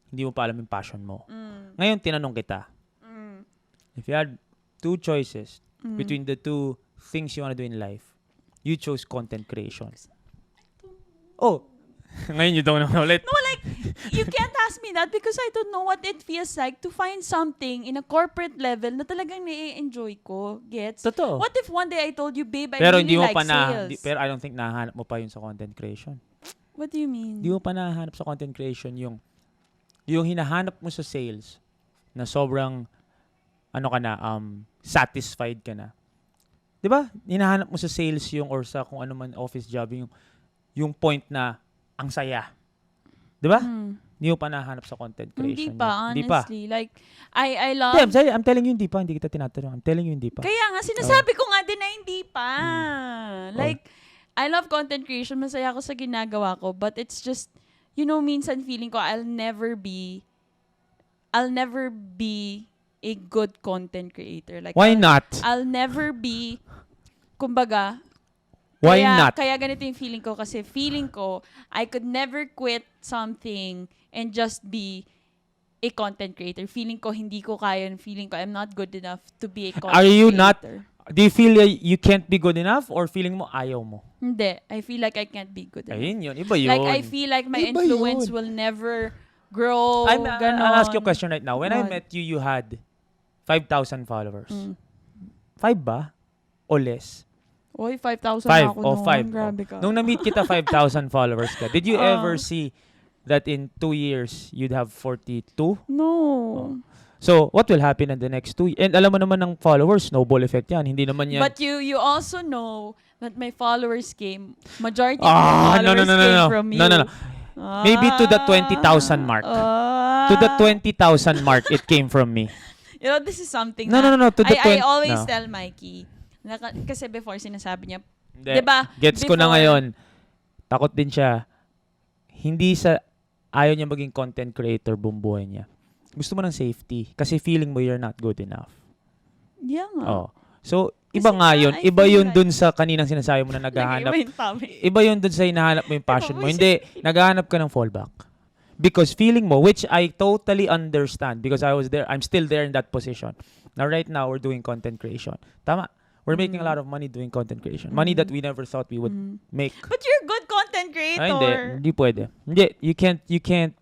hindi mo pa alam yung passion mo. Ngayon, tinanong kita. If you had 2 choices between the 2 things you want to do in life, you chose content creation. Oh, ngayon you don't know ulit. No, like, you can't ask me that because I don't know what it feels like to find something in a corporate level na talagang nai-enjoy ko. Gets? Totoo. What if one day I told you, babe, I Pero really hindi mo like pa sales? pero I don't think nahanap mo pa yun sa content creation. What do you mean? Hindi mo pa nahanap sa content creation yung hinahanap mo sa sales na sobrang satisfied ka na. 'Di ba? Hinahanap mo sa sales yung or sa kung ano man office job yung point na ang saya. 'Di ba? Hindi mo pa nahanap sa content creation. Hindi pa, Hindi pa. honestly. Like, I love... I'm telling you hindi pa. Hindi kita tinatanong. I'm telling you hindi pa. Kaya nga, sinasabi ko nga din na hindi pa. Like, I love content creation. Masaya ako sa ginagawa ko. But it's just, minsan feeling ko I'll never be a good content creator. Like, Why not? I'll never be, kumbaga, Why not? Kaya ganito yung feeling ko kasi feeling ko I could never quit something and just be a content creator. Feeling ko hindi ko kaya and feeling ko I'm not good enough to be a content creator. Are you not? Do you feel like you can't be good enough or feeling mo ayaw mo? Hindi. I feel like I can't be good enough. Ayun yun. Iba yun. Like I feel like my Iba influence yun. will never grow. I'll ask you a question right now. When I met you, you had 5,000 followers. 5 ba? O less? Oy, 5,000 5 na ako o noon. 5. Grabe ka. Nung na-meet kita, 5,000 followers ka. Did you ever see that in 2 years, you'd have 42? No. So, what will happen in the next 2 years? And alam mo naman ng followers, snowball effect yan. Hindi naman yan. But you also know that my followers majority of my followers came from you. No. Maybe to the 20,000 mark. To the 20,000 mark, it came from me. This is something No. To the I always tell Mikey. Kasi before sinasabi niya, Hindi. diba? Gets ko na ngayon. Takot din siya. Ayaw niya maging content creator buong buhay niya. Gusto mo ng safety. Kasi feeling mo you're not good enough. Yeah nga. Oh. So, iba Kasi nga nga, yun. I Iba feel yun like- dun sa kaninang sinasabi mo na naghahanap. Iba yun dun sa hinahanap mo yung passion mo. Hindi, naghahanap ka ng fallback. Because feeling mo, which I totally understand because I was there, I'm still there in that position. Now, right now, we're doing content creation. Tama. We're making a lot of money doing content creation. Money that we never thought we would make. But you're a good content creator. Ay, hindi pwede. Hindi, you can't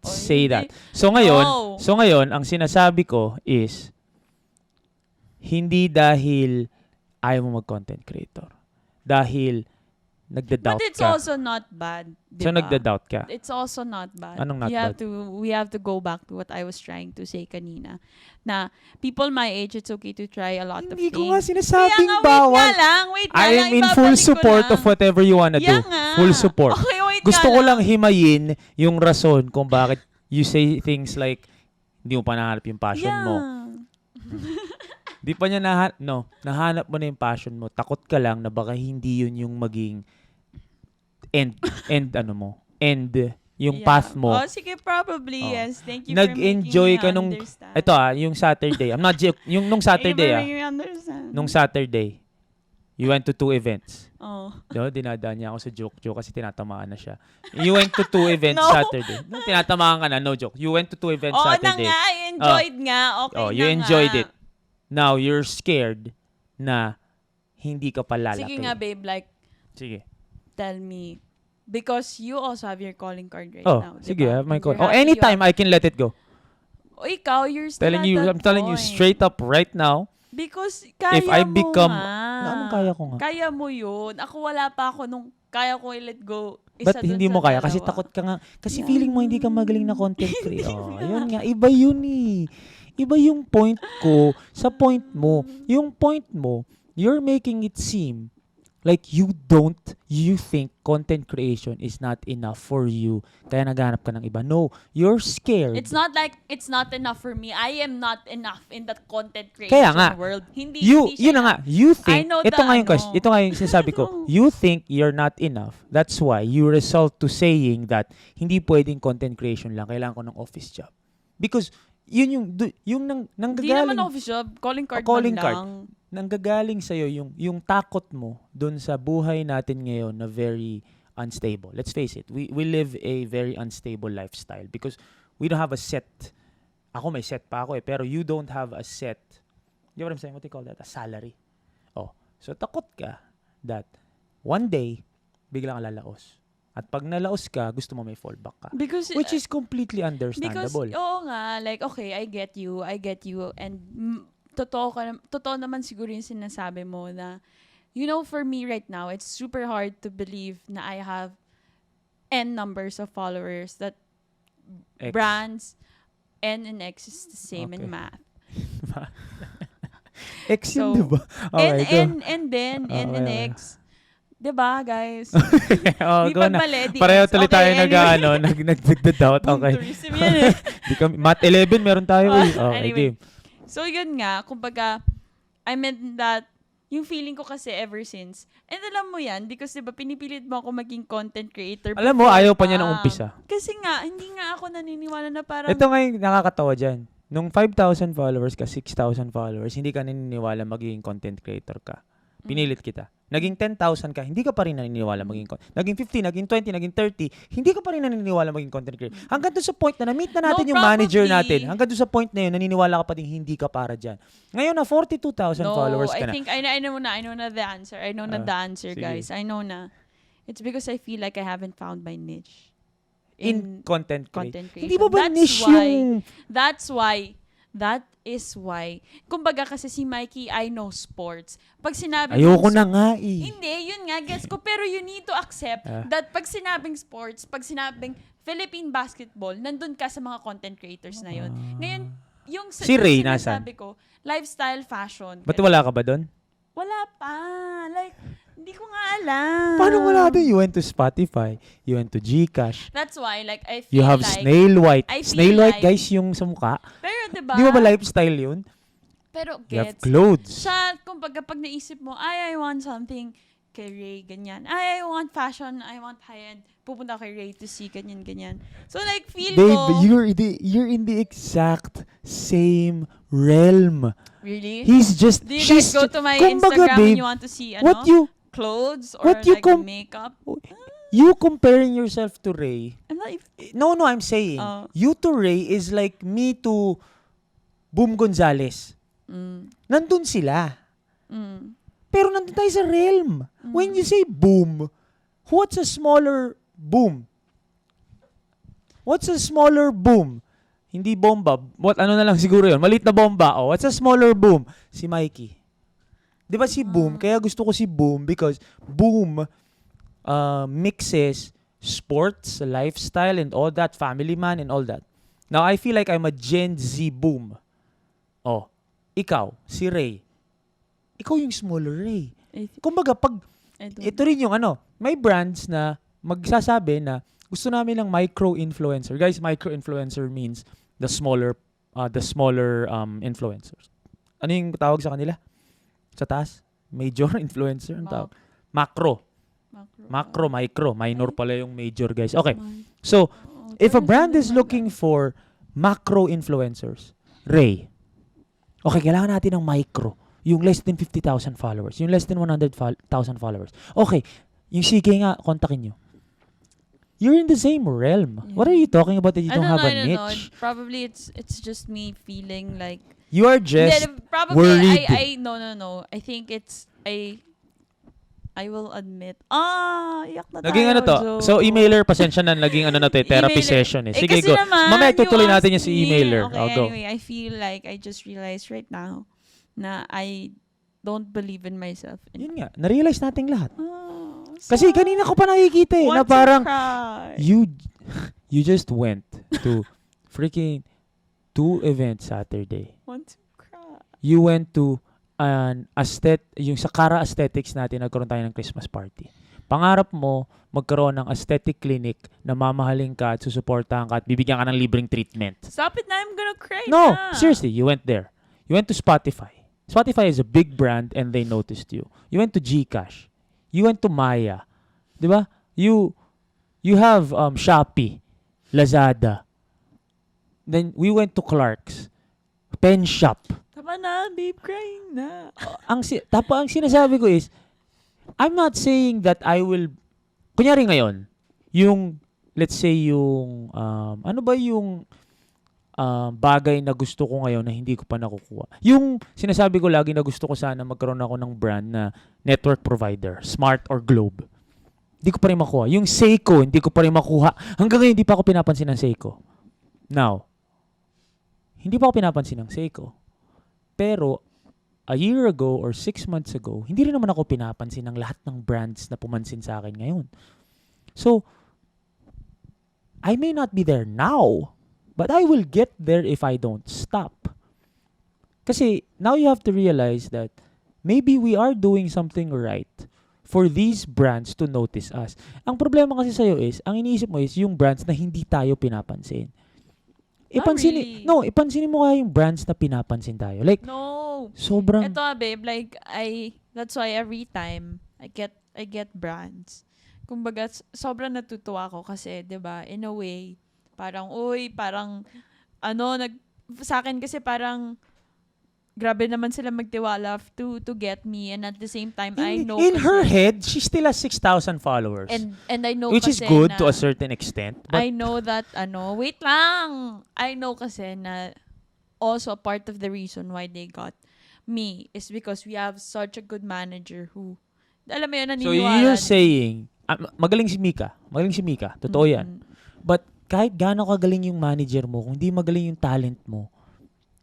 say hindi. that. So ngayon, ang sinasabi ko is, hindi dahil ayaw mo mag-content creator. Dahil nagda-doubt But it's ka. also not bad. So Diba? nagda-doubt ka. It's also not bad. Anong not bad? We have to go back to what I was trying to say kanina. Na people my age, it's okay to try a lot of Hindi things. ko nga sinasabing Kaya nga, bawal. wait nga lang. I am in full ibabalik ko support lang. of whatever you wanna do. Yeah nga. Full support. Okay, wait Gusto nga ko lang himayin yung rason kung bakit you say things like hindi mo pa nahanap yung passion mo. Di pa niya nahanap mo na yung passion mo. Takot ka lang na baka hindi yun yung maging end yung path mo. Oh, sige, probably, yes. Thank you Nag-enjoy for ka making me nung understand. ito yung Saturday. I'm not yung nung Saturday Thank you for making me understand. Nung Saturday, you went to 2 events. Oh. Dinadaan niya ako sa joke kasi tinatamaan na siya. You went to 2 events No. Saturday. No, tinatamaan ka na, no joke. You went to 2 events Oo na Saturday. nga, I enjoyed nga. Okay na you nga. enjoyed it. Now, you're scared na hindi ka pa lalaki. Sige nga, babe, like, Sige. tell me. Because you also have your calling card right Oh, now. sige, I have my call. You're happy Anytime I can let it go. Ikaw, you're still I'm at that telling you point. straight up right now. Because kaya If I mo become nga. anong kaya ko nga? Kaya mo yun. Ako wala pa ako nung kaya ko i-let go. Ba't hindi mo kaya? Kasi takot ka nga. Kasi feeling mo hindi ka magaling na content creator. Yun nga. Iba yun eh. Iba yung point ko sa point mo. Yung point mo, you're making it seem Like, you think content creation is not enough for you, kaya naghanap ka ng iba. No, you're scared. It's not like it's not enough for me. I am not enough in that content creation Kaya nga, world. Hindi yun siya na nga, you think, know ito the nga yung ano. question, ito nga yung sinasabi ko, No. you think you're not enough. That's why you result to saying that hindi pwedeng content creation lang, kailangan ko ng office job. Because, yun yung Hindi naman nanggagaling, office job. Calling card calling man card. lang. nanggagaling sa'yo yung takot mo dun sa buhay natin ngayon na very unstable. Let's face it, we live a very unstable lifestyle because we don't have a set. Ako may set pa ako pero you don't have a set. You know what I'm saying? What do you call that? A salary. Oh, so takot ka that one day, biglang ka lalaos. At pag nalaos ka, gusto mo may fallback ka. Because, Which is completely because, understandable. oo nga, like, okay, I get you, and totoo naman siguro yung sinasabi mo na, you know, for me right now, it's super hard to believe na I have N numbers of followers that X. brands, N and X is the same in Okay. math. X So, yun, diba? Okay, go. and then, N and Okay. X. Diba, guys? Oh, Di go pag na. mali, di Pareho X. tuloy Okay, tayo anyway. nag-doubt. Boom Okay. tourism yan eh. Di kami, Math 11 meron tayo eh. Okay, Anyway. game. So, yun nga, kumbaga, I meant that, yung feeling ko kasi ever since, and alam mo yan, because diba, pinipilit mo ako maging content creator. Alam mo, before ayaw pa pa. niya nung umpisa. Kasi nga, hindi nga ako naniniwala na parang, Ito nga yung nakakatawa dyan. Nung 5,000 followers ka, 6,000 followers, hindi ka naniniwala magiging content creator ka. Pinilit kita. Naging 10,000 ka, hindi ka pa rin naniniwala maging content. Naging 50, naging 20, naging 30, hindi ka pa rin naniniwala maging content creator. Hanggang doon sa point na na-meet na natin No, yung manager probably. natin. Hanggang doon sa point na yun, naniniwala ka pa din hindi ka para dyan. Ngayon na 42,000 no, followers ka I na. think, I know na the answer. I know na the answer, sige. guys. I know na. It's because I feel like I haven't found my niche. In content content creation. creation. Hindi ba That's niche why- yung... That is why. Kumbaga kasi si Mikey, I know sports. Pag sinabi Ayoko mong na nga eh. Hindi, yun nga, guess ko. Pero you need to accept that pag sinabing sports, pag sinabing Philippine basketball, nandun ka sa mga content creators na yun. Ngayon, yung Si Ray, sinasabi ko, lifestyle, fashion. Ba't wala ka ba doon? Wala pa. Like, hindi ko nga alam. Paano wala doon? You went to Spotify. You went to Gcash. That's why, like, I feel You have like, Snail White. I feel Snail White, like- guys, yung sa mukha. pero diba? Di ba lifestyle yun? Pero You have gets. clothes. Siya, kumbaga, pag naisip mo, I want something kay Ray, ganyan. I want fashion, I want high-end. Pupunta kay Ray to see, ganyan. So, like, feel Babe, ko... you're in the exact same realm. Really? He's just... Do you guys go to my Instagram when you want to see, what you clothes or what you like makeup? you comparing yourself to Ray? I'm not even... No, I'm saying you to Ray is like me to Boom Gonzales. Nandun sila. Pero nandun tayo sa realm. When you say boom, what's a smaller boom? What's a smaller boom? Hindi bomba. Ano na lang siguro yun? Maliit na bomba. Oh, what's a smaller boom? Si Mikey. Di ba si Boom? Kaya gusto ko si Boom because Boom mixes sports, lifestyle, and all that. Family man and all that. Now, I feel like I'm a Gen Z Boom. Oh, ikaw, si Ray. Ikaw yung smaller Ray. Kumbaga, pag ito rin yung may brands na magsasabi na gusto namin ng micro-influencer. Guys, micro-influencer means the smaller influencers. Ano yung tawag sa kanila? Sa taas? Major influencer? Ang tawag? Macro, micro. Minor pala yung major, guys. Okay. So, if a brand is looking for macro influencers, Ray, okay, kailangan natin ng micro. Yung less than 50,000 followers. Yung less than 100,000 followers. Okay, yung CK nga, kontakin nyo. You're in the same realm. Yeah. What are you talking about that you don't have a I don't know. niche? Probably it's just me feeling like... You are just probably worried. No. I think it's... I will admit. Iyak na Naging tayo, to? Joe. So, emailer, pasensya na, naging therapy Emailer. session eh. Sige, kasi go. naman, Mamaya tutuloy you natin yung asked si me. emailer. Okay, I'll go. anyway, I feel like I just realized right now na I don't believe in myself. Yun nga, na-realize nating lahat. Oh, Kasi kanina ko pa nakikita eh, na want to parang, cry. you just went to freaking 2 events Saturday. Want to cry. You went to yung sa Cara Aesthetics natin, nagkaroon tayo ng Christmas party. Pangarap mo, magkaroon ng aesthetic clinic na mamahalin ka at susuportahan ka at bibigyan ka ng libreng treatment. Stop it na, I'm gonna cry No, na. seriously, you went there. You went to Spotify. Spotify is a big brand and they noticed you. You went to GCash. You went to Maya. 'Di ba? You have Shopee, Lazada. Then we went to Clark's, Pen Shop. Tama na, babe, crying na. Ang sinasabi ko is, I'm not saying that I will, kunyari ngayon, yung, let's say yung, ano ba yung bagay na gusto ko ngayon na hindi ko pa nakukuha. Yung sinasabi ko lagi na gusto ko sana magkaroon ako ng brand na network provider, Smart or Globe. Hindi ko pa rin makuha. Yung Seiko, hindi ko pa rin makuha. Hanggang ngayon, hindi pa ako pinapansin ng Seiko. Now, hindi pa ako pinapansin ng Seiko. Pero, a year ago or 6 months ago, hindi rin naman ako pinapansin ng lahat ng brands na pumansin sa akin ngayon. So, I may not be there now, but I will get there if I don't stop. Kasi, now you have to realize that maybe we are doing something right for these brands to notice us. Ang problema kasi sa'yo is, ang iniisip mo is yung brands na hindi tayo pinapansin. Really. Ipansinin mo kaya yung brands na pinapansin tayo. Like, No. sobrang... Ito babe, like that's why every time I get brands. Kumbaga sobrang natutuwa ako kasi 'di ba, in a way, parang sa akin kasi parang grabe naman sila magtiwala to get me, and at the same time I know in kasi, her head, she still has 6,000 followers. and I know Which is kasi good na, to a certain extent. But I know that wait lang. I know kasi na also part of the reason why they got me is because we have such a good manager who, alam mo yun, so naniniwala. you're saying, magaling si Mika. Magaling si Mika. Totoo yan. But kahit gaano kagaling yung manager mo, kung di magaling yung talent mo,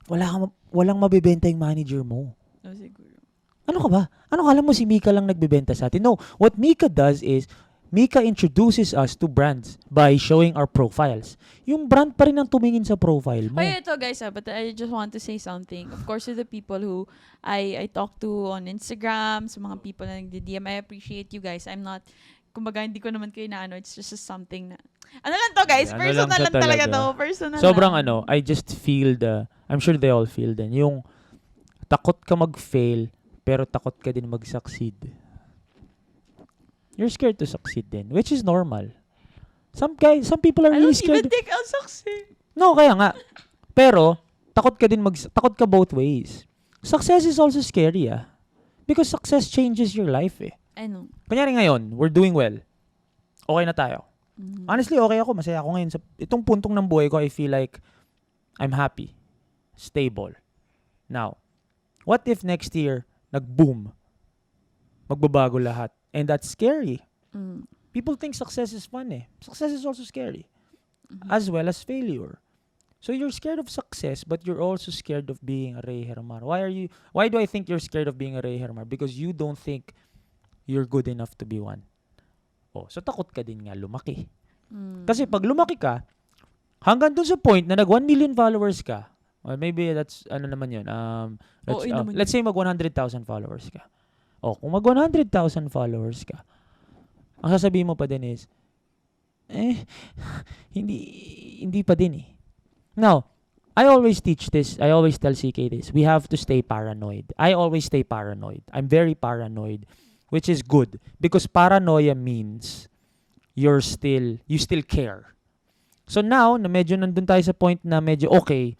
walang mabebenta yung manager mo. Oh, siguro. Ano ka ba? Ano kala mo si Mika lang nagbebenta sa atin? No, what Mika does is, Mika introduces us to brands by showing our profiles. Yung brand pa rin ang tumingin sa profile mo. Oh, ito guys, but I just want to say something. Of course, to the people who I talk to on Instagram, sa mga people na nagdi-DM, I appreciate you guys. I'm not, kumbaga, hindi ko naman kayo na it's just something na, ano lang to guys, Ano personal lang siya lang talaga talaga. to, personal Sobrang lang. I just feel I'm sure they all feel din, yung takot ka mag-fail, pero takot ka din mag-succeed. You're scared to succeed din, which is normal. Some people are I really don't even scared. think I'll succeed. No, kaya nga. Pero, takot ka both ways. Success is also scary, because success changes your life, I know. Kunyari ngayon, we're doing well. Okay na tayo. Mhm. Honestly, okay ako. Masaya ako ngayon. Sa itong puntong ng buhay ko, I feel like I'm happy. Stable. Now, what if next year, nag-boom? Magbabago lahat. And that's scary. Mm. People think success is fun, Success is also scary. As well as failure. So you're scared of success, but you're also scared of being a Rey Hermar. Why do I think you're scared of being a Rey Hermar? Because you don't think you're good enough to be one. Oh, so takot ka din nga lumaki. Kasi pag lumaki ka, hanggang dun sa point na nag 1 million followers ka, or maybe that's, ano naman yun, let's say mag 100,000 followers ka. Oh, kung mag 100,000 followers ka, ang sasabihin mo pa din is, hindi pa din Now, I always teach this, I always tell CK this, we have to stay paranoid. I always stay paranoid. I'm very paranoid, which is good. Because paranoia means you still care. So now, na medyo nandun tayo sa point na medyo okay,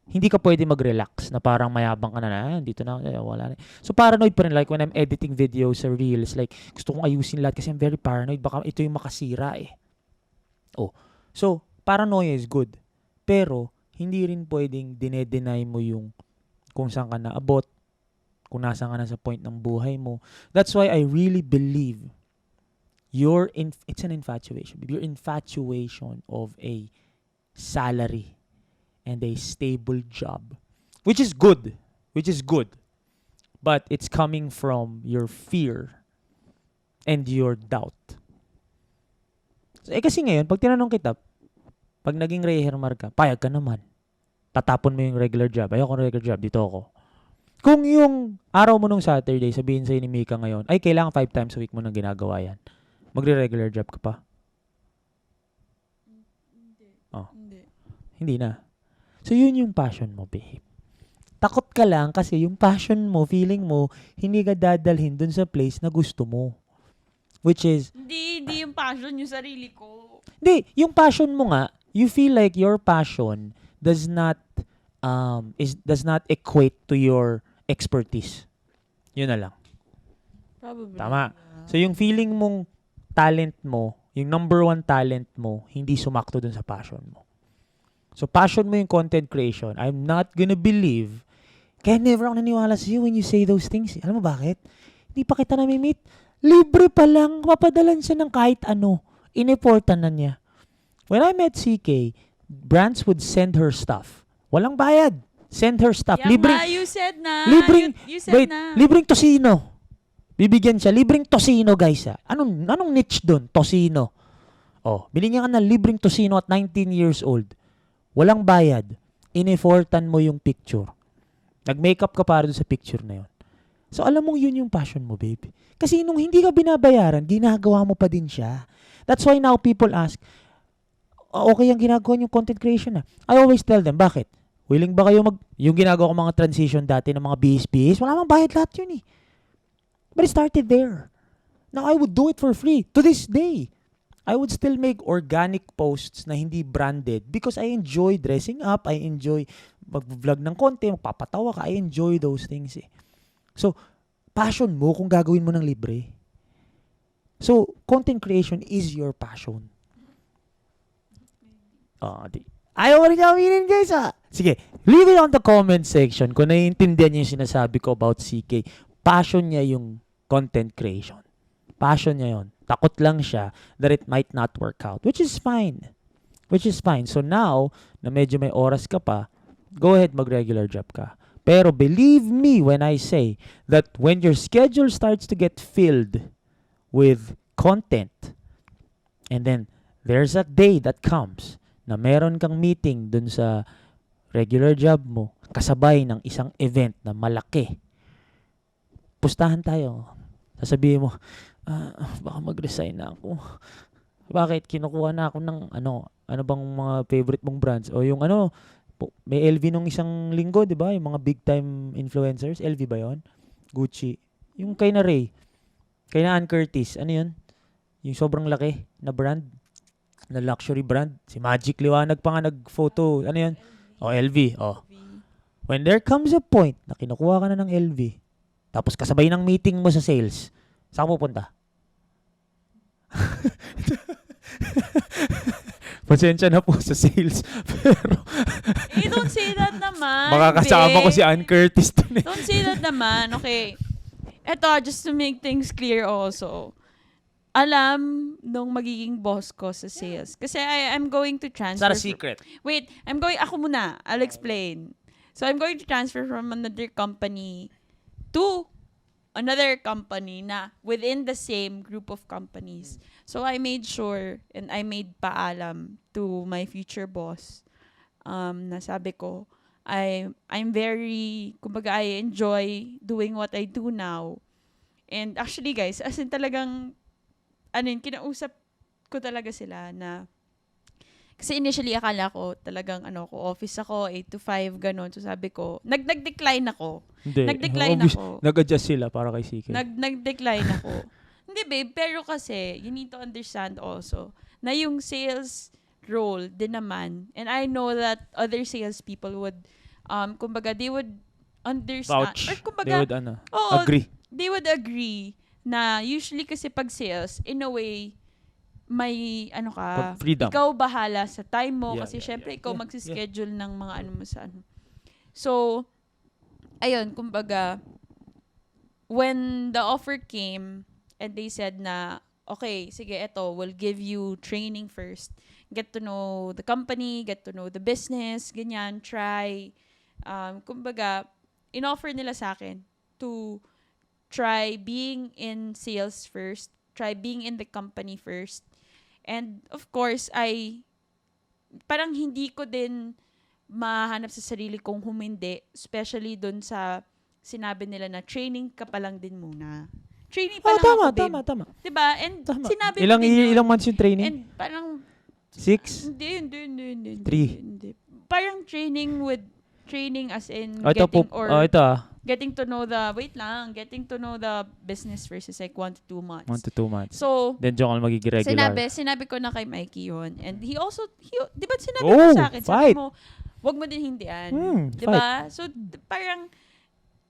hindi ka pwede mag-relax na parang mayabang ka na, dito na, wala na. So paranoid pa rin, like when I'm editing videos sa Reels, like gusto kong ayusin lahat kasi I'm very paranoid, baka ito yung makasira Oh, so paranoia is good. Pero, hindi rin pwedeng dinedenay mo yung kung saan ka naabot, kung nasaan ka na sa point ng buhay mo. That's why I really believe it's an infatuation. Your infatuation of a salary and a stable job, which is good, but it's coming from your fear and your doubt. So, kasi ngayon, pag tinanong kita, pag naging Rey Hermar ka, payag ka naman. Tatapon mo yung regular job. Ayoko ng regular job, dito ako. Kung yung araw mo nung Saturday, sabihin sa'yo ni Mika ngayon, ay, kailangan 5 times a week mo nang ginagawa yan. Magre-regular job ka pa? Oh, Hindi. hindi na. So, yun yung passion mo, babe. Takot ka lang kasi yung passion mo, feeling mo, hindi ka dadalhin dun sa place na gusto mo. Which is, Hindi yung passion yung sarili ko. hindi, yung passion mo nga, you feel like your passion does not does not equate to your expertise. Yun na lang. Probably. Tama. So yung feeling mong talent mo, yung number one talent mo, hindi sumakto dun sa passion mo. So passion mo yung content creation. I'm not gonna believe. Kaya never ako naniwala sa you when you say those things. Alam mo bakit? Hindi pa kita nami-meet. Libre pa lang. Mapadalan siya ng kahit ano. Inimportan na niya. When I met CK, brands would send her stuff. Walang bayad. Send her stuff. Yeah, Libreng, ma, you said na. libreng, You said wait, na. libreng tosino. Bibigyan siya. Libreng tosino, guys. Anong niche doon? Tosino. Oh, binigyan ka na libreng tosino at 19 years old. Walang bayad. Inefortan mo yung picture. Nag-makeup ka para doon sa picture na yun. So, alam mong yun yung passion mo, babe. Kasi nung hindi ka binabayaran, ginagawa mo pa din siya. That's why now people ask, okay ang ginagawa yung content creation na. I always tell them, bakit? Willing ba kayo yung ginagawa ko mga transition dati ng mga BS, wala mang bayad lahat yun eh. But it started there. Now, I would do it for free. To this day, I would still make organic posts na hindi branded because I enjoy dressing up, I enjoy mag-vlog ng konti, magpapatawa ka, I enjoy those things eh. So, passion mo kung gagawin mo ng libre. So, content creation is your passion. Ayaw mo rin aminin, guys, Sige, leave it on the comment section kung naiintindihan niyo yung sinasabi ko about CK. Passion niya yung content creation. Passion niya yun. Takot lang siya that it might not work out, which is fine. So now, na medyo may oras ka pa, go ahead mag-regular job ka. Pero believe me when I say that when your schedule starts to get filled with content, and then there's a day that comes na meron kang meeting dun sa regular job mo, kasabay ng isang event na malaki, pustahan tayo. Sasabihin mo, baka mag-resign na ako. Bakit? Kinukuha na ako ng ano bang mga favorite mong brands? O yung may LV nung isang linggo, di ba? Yung mga big time influencers. LV ba yon? Gucci. Yung kay na Ray. Kay na Ann Curtis. Ano yun? Yung sobrang laki na brand. Na luxury brand. Si Magic Liwanag pa nga nag-photo. Ano yun? LV. When there comes a point na kinukuha ka na ng LV, tapos kasabay ng meeting mo sa sales, saan ka pupunta? Pasensya na po sa sales. Pero don't say that naman. makakasama babe. ko si Ann Curtis dun eh. Don't say that naman. Okay. Eto, just to make things clear also. Alam nung magiging boss ko sa sales. Kasi I'm going to transfer. It's not a secret. Wait, ako muna. I'll explain. So, I'm going to transfer from another company to another company na within the same group of companies. So, I made sure and I made paalam to my future boss na sabi ko, I'm very, kumbaga, I enjoy doing what I do now. And actually, guys, as in talagang, kinausap ko talaga sila na, kasi initially akala ko talagang office ako, 8 to 5, ganun. So sabi ko, nag-decline ako. Hindi. Nag-decline ako. Nag-adjust sila para kay CK. Nag-decline ako. Hindi babe, pero kasi, you need to understand also, na yung sales role din naman, and I know that other sales people would, kumbaga, they would understand. Vouch. Or kumbaga, They would agree. They would agree na usually kasi pag sales, in a way, may freedom. Ikaw bahala sa time mo Yeah, kasi syempre ikaw yeah. magsischedule ng mga mo sa So, ayun, kumbaga, when the offer came and they said na, okay, sige, eto, we'll give you training first. Get to know the company, get to know the business, ganyan, try. Kumbaga, in-offer nila sa akin to try being in sales first, try being in the company first. And of course, parang hindi ko din mahanap sa sarili kong humindi, especially dun sa sinabi nila na training ka pa lang din muna. Training pa lang ako, babe. Tama. Diba? And Tama. sinabi mo din yun. Ilang months yung training? And parang, 6? hindi. 3? Parang training as in Ito po. getting to know the business versus like 1 to 2 months. 1 to 2 months. So, Then diyan ka magiging regular. sinabi ko na kay Mikey yun. And he di ba sinabi Oh, mo sa akin, fight. sabi mo, wag mo din hindian. Di Fight. ba? So, parang,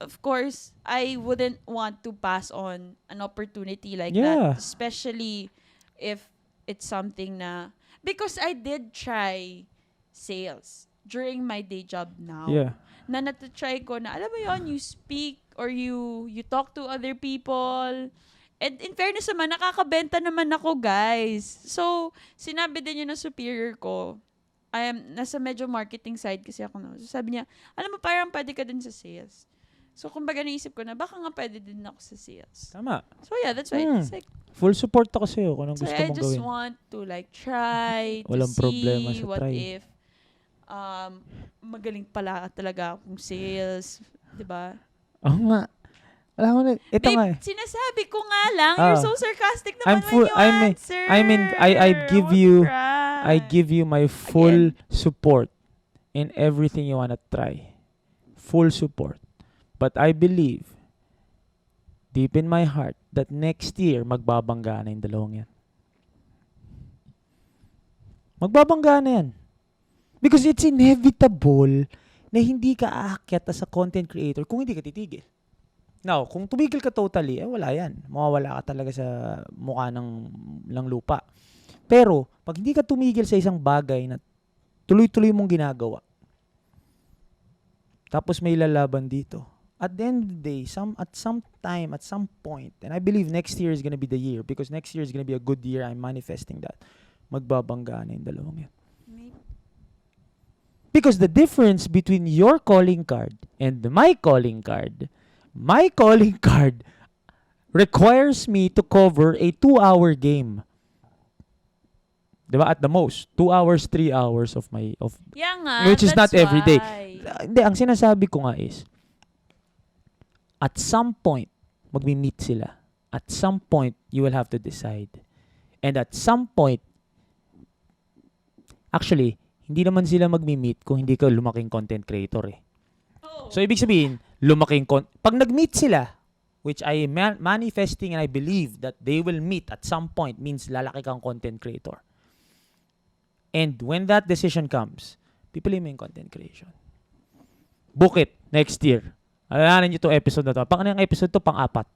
of course, I wouldn't want to pass on an opportunity like Yeah. that. Especially if it's something na, because I did try sales during my day job now. Yeah. Na natatry ko na, alam mo yon, you speak or you talk to other people. And in fairness naman, nakakabenta naman ako, guys. So, sinabi din yun ng superior ko, nasa medyo marketing side kasi ako na. So, sabi niya, alam mo, parang pwede ka din sa sales. So, kumbaga naisip ko na, baka nga pwede din ako sa sales. Tama. So, yeah, that's why it's like, Full support ako sa'yo kung anong so gusto I mong just gawin. want to like try Walang to problema see sa what try. if magaling pala talaga akong sales, 'di ba? Oo nga. Wala ko na. Ito Babe, nga eh. sinasabi ko nga lang, you're so sarcastic naman when you answer. I give you my full support in everything you wanna try. Full support. But I believe, deep in my heart, that next year, magbabangga na yung dalawang yan. Magbabangga na yan. Because it's inevitable na hindi ka aakyat as a content creator kung hindi ka titigil. Now, kung tumigil ka totally, wala yan. Mawawala ka talaga sa mukha ng lupa. Pero, pag hindi ka tumigil sa isang bagay na tuloy-tuloy mong ginagawa, tapos may lalaban dito, at the end of the day, at some point, and I believe next year is gonna be the year because next year is gonna be a good year. I'm manifesting that. Magbabangga na yung dalawang yan. Because the difference between your calling card and my calling card requires me to cover a 2-hour game. Diba? At the most, 2 hours, 3 hours of yeah nga, which is not every day. why. Hindi, ang sinasabi ko nga is, at some point, magmi-meet sila. At some point, you will have to decide. And at some point, actually, hindi naman sila magmi-meet kung hindi ka lumaking content creator eh. Oh. So, ibig sabihin, pag nag-meet sila, which I am manifesting and I believe that they will meet at some point means lalaki kang content creator. And when that decision comes, pipili mo yung content creation. Book it next year. Alalahanin nyo itong episode na to. Pang anong episode to? Pang-4.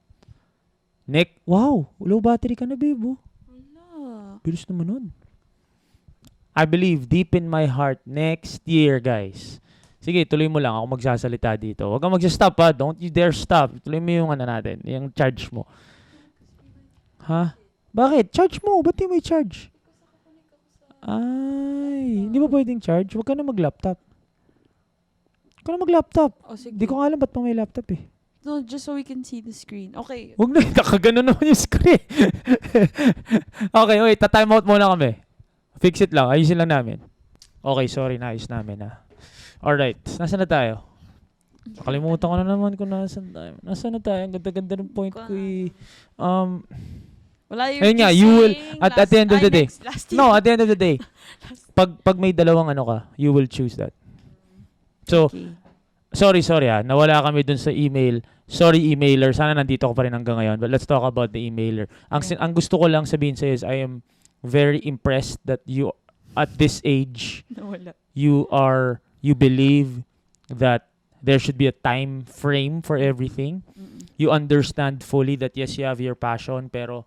Wow! Low battery ka na, babe. Oh. Wala. Bilis naman nun. I believe deep in my heart next year, guys. Sige, tuloy mo lang. Ako magsasalita dito. Huwag kang mag-stop, ha. Don't you dare stop. Tuloy mo yung natin. Yung charge mo. Ha? Bakit? Charge mo. Ba't di mo i-charge? Ay, hindi ba pwedeng charge? Huwag ka na mag-laptop. Huwag ka na mag-laptop. Oh, sige. Hindi ko nga alam ba't pa may laptop eh. No, just so we can see the screen. Okay. Huwag na, nakagano naman yung screen. Okay, wait, ta-time out muna kami. Fix it lang, ayusin lang namin. Okay, sorry, naayos namin ha. Alright, nasaan na tayo? Nakalimutan ko na naman kung nasaan tayo. Nasaan na tayo? Ang ganda-ganda ng point ko eh. Wala yung Ayun nga, you will, at the end of the day. No, at the end of the day. Pag may dalawang ano ka, you will choose that. So, okay. sorry ha. Nawala kami dun sa email. Sorry, emailer. Sana nandito ko pa rin hanggang ngayon. But let's talk about the emailer. Ang gusto ko lang sabihin sa'yo is I am very impressed that you, at this age, Nawala. you believe that there should be a time frame for everything. You understand fully that yes, you have your passion, pero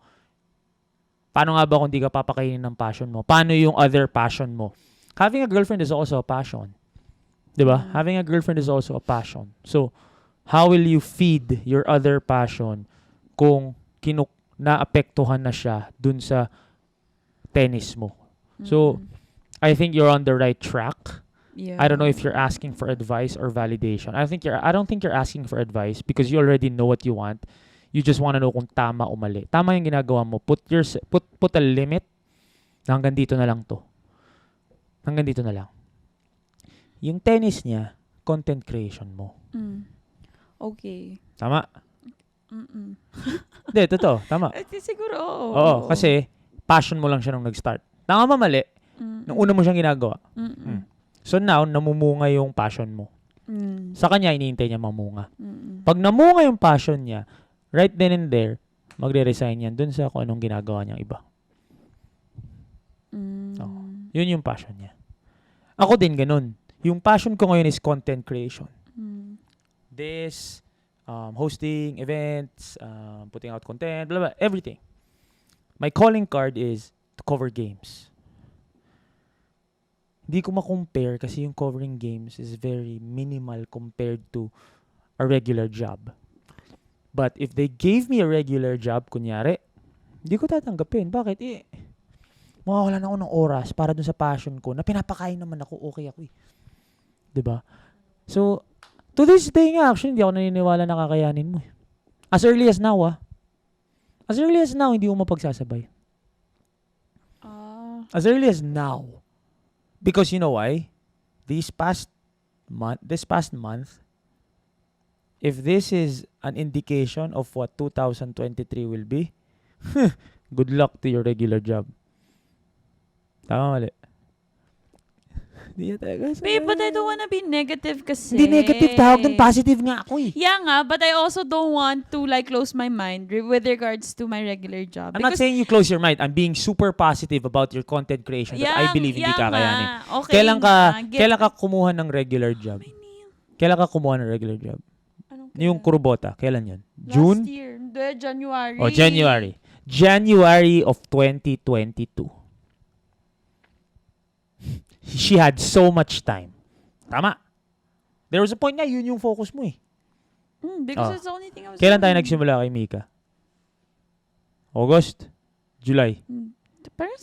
paano nga ba kung di ka papakainin ng passion mo? Paano yung other passion mo? Having a girlfriend is also a passion. Diba? Having a girlfriend is also a passion. So, how will you feed your other passion kung naapektuhan na siya dun sa tennis mo? So, I think you're on the right track. Yeah. I don't know if you're asking for advice or validation. I don't think you're asking for advice because you already know what you want. You just want to know kung tama o mali. Tama yung ginagawa mo. Put a limit na hanggang dito na lang to. Hanggang dito na lang. Yung tennis niya, content creation mo. Okay. Tama? Mm-mm. Hindi, totoo. Tama. Siguro, oo. Oo, kasi passion mo lang siya nung nag-start. Tama ba mali? Nung una mo siyang ginagawa. Mm-mm. So now, namumunga yung passion mo. Mm. Sa kanya, iniintay niya mamunga. Mm-mm. Pag namunga yung passion niya, right then and there, magre-resign yan dun sa kung anong ginagawa niyang iba. Mm. Oo. Yun yung passion niya. Ako din ganun. Yung passion ko ngayon is content creation. Mm. This, hosting, events, putting out content, blah, blah, everything. My calling card is to cover games. Hindi ko ma-compare kasi yung covering games is very minimal compared to a regular job. But if they gave me a regular job, kunyari, hindi ko tatanggapin. Bakit? Mawawalan ako ng oras para dun sa passion ko na pinapakain naman ako, okay ako eh. 'Di ba? So, to this day nga, actually, hindi ako naniniwala na kakayanin mo eh. As early as now, As early as now, hindi mo mapagsasabay. As early as now. Because you know why? This past month, if this is an indication of what 2023 will be, good luck to your regular job. Tama mali? Hindi talaga. Babe, but I don't wanna be negative kasi. Hindi negative, tawag doon, positive nga ako eh. Yeah nga, but I also don't want to like close my mind with regards to my regular job. I'm not saying you close your mind. I'm being super positive about your content creation that I believe hindi kakayanin. Okay Kailan ka kumuha ng regular job? Kailan ka kumuha ng regular job? Yung kurubota, kailan yun? June? Last year. Hindi, January. O, January. January of 2022. She had so much time. Tama. There was a point na yun yung focus mo eh. Because it's the only thing I was Kailan tayo doing. nagsimula kay Mika? August? July? Parang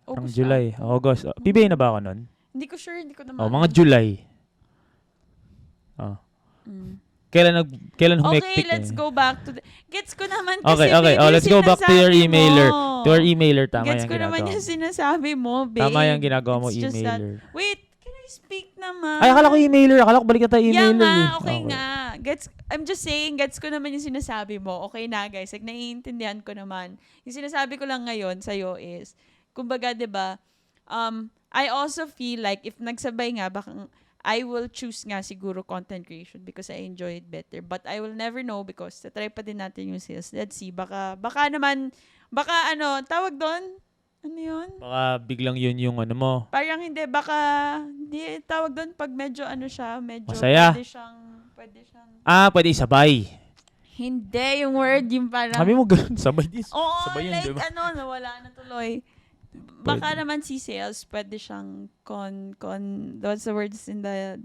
August July. ata. August. PBA na ba ako nun? Hindi ko sure, hindi ko na Mga July. Kailan humektik? Okay, let's go back to gets ko naman Okay. kasi Oh, let's go back to your emailer. To our emailer, tama gets yung ko naman ginagawa yung mo. sinasabi mo, babe. Tama yung ginagawa mo, It's just that- emailer. Wait, can I speak naman? Ay, akala ko emailer. Akala ko balik na tayo Yeah emailer. nga, eh. okay nga. I'm just saying, gets ko naman yung sinasabi mo. Okay na, guys. Like, naiintindihan ko naman. Yung sinasabi ko lang ngayon sa'yo is, kumbaga, di ba, I also feel like, if nagsabay nga, baka, I will choose nga siguro content creation because I enjoy it better. But I will never know because try pa din natin yung sales. Let's see. Baka tawag doon? Ano yun? Baka biglang yun yung ano mo. Parang hindi, tawag doon pag medyo siya, medyo Masaya. pwede siyang, Pwede isabay. hindi, yung word, yung parang, Sabi mo ganun, sabay din. oo, sabay yun, like, diba? nawala na tuloy. Baka Pwede. naman si sales, pwede siyang what's the words in the,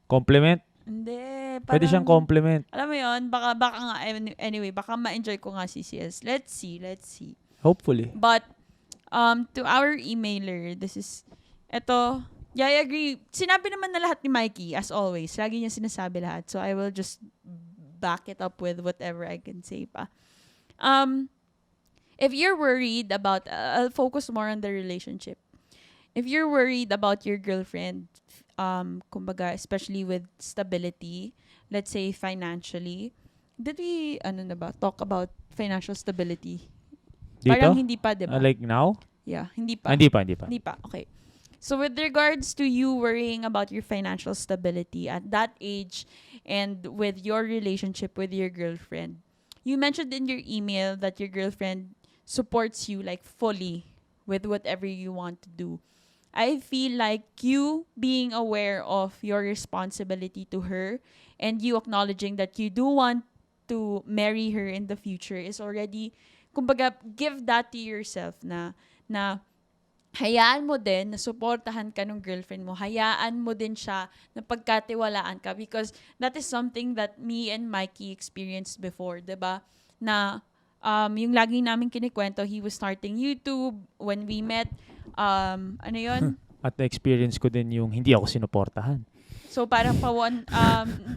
Compliment? hindi, parang, Pwede siyang compliment. alam mo yun, baka nga, anyway, baka ma-enjoy ko nga si sales. Let's see. Hopefully. But, to our emailer, yeah, I agree. Sinabi naman na lahat ni Mikey, as always. Lagi niya sinasabi lahat. So, I will just back it up with whatever I can say pa. If you're worried about, I'll focus more on the relationship. If you're worried about your girlfriend, kumbaga, especially with stability, let's say financially, did we, talk about financial stability? Dito? Parang hindi pa, diba? Like now? Yeah, hindi pa. Hindi pa. Hindi pa, okay. So with regards to you worrying about your financial stability at that age and with your relationship with your girlfriend, you mentioned in your email that your girlfriend supports you like fully with whatever you want to do. I feel like you being aware of your responsibility to her and you acknowledging that you do want to marry her in the future is already, kumbaga, give that to yourself na hayaan mo din na suportahan ka ng girlfriend mo. Hayaan mo din siya na pagkatiwalaan ka because that is something that me and Mikey experienced before, 'di ba? Na yung lagi namin kinikwento, he was starting YouTube when we met. Ano yun? At na-experience ko din yung hindi ako sinuportahan. So parang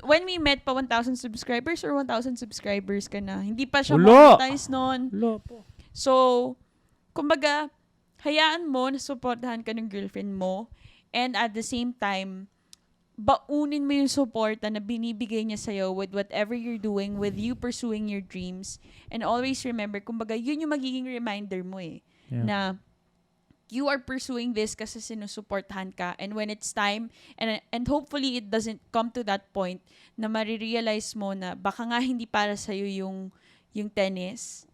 when we met pa 1,000 subscribers or 1,000 subscribers ka na. Hindi pa siya monetize noon. Wala po. So, kumbaga, hayaan mo na supportahan ka ng girlfriend mo and at the same time, baunin mo yung suporta na binibigay niya sa'yo with whatever you're doing, with you pursuing your dreams. And always remember, kumbaga, yun yung magiging reminder mo Yeah. na you are pursuing this kasi sinusuportahan ka. And when it's time, and hopefully it doesn't come to that point na marirealize mo na baka nga hindi para sa'yo yung tennis,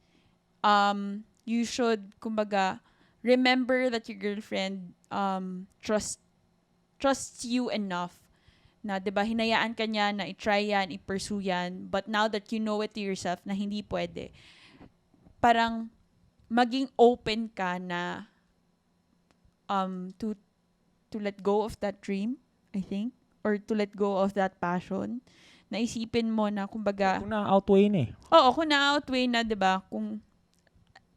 you should, kumbaga, remember that your girlfriend trusts you enough na, 'di ba, hinayaan ka niya na i-try yan, i-pursue yan, but now that you know it to yourself na hindi pwede, parang maging open ka na to let go of that dream, I think, or to let go of that passion. Naisipin mo na, kumbaga, Kung na-outweigh na eh. oo, kung na-outweigh na, 'di ba, kung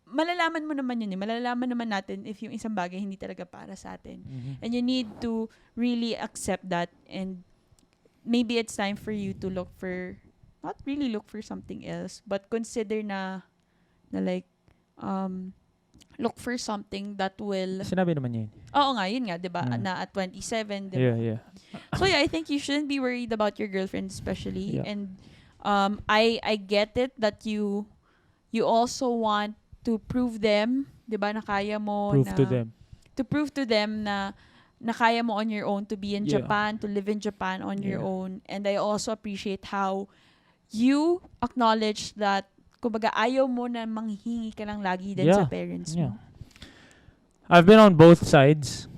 malalaman mo naman yun malalaman naman natin if yung isang bagay hindi talaga para sa atin. And you need to really accept that, and maybe it's time for you to look for, not really look for something else, but consider na like, look for something that will, Sinabi naman niya yun. oo nga, yun nga, 'di ba, na at 27, 'di ba? Yeah. So yeah, I think you shouldn't be worried about your girlfriend especially. Yeah. And I get it that you also want to prove them, 'di ba, na kaya mo Prove na to them. to prove to them na kaya mo on your own to be in Yeah. Japan, to live in Japan on your Yeah. own. And I also appreciate how you acknowledge that, kumbaga, ayaw mo na manghingi ka lang lagi din sa Yeah. parents Yeah. mo. I've been on both sides.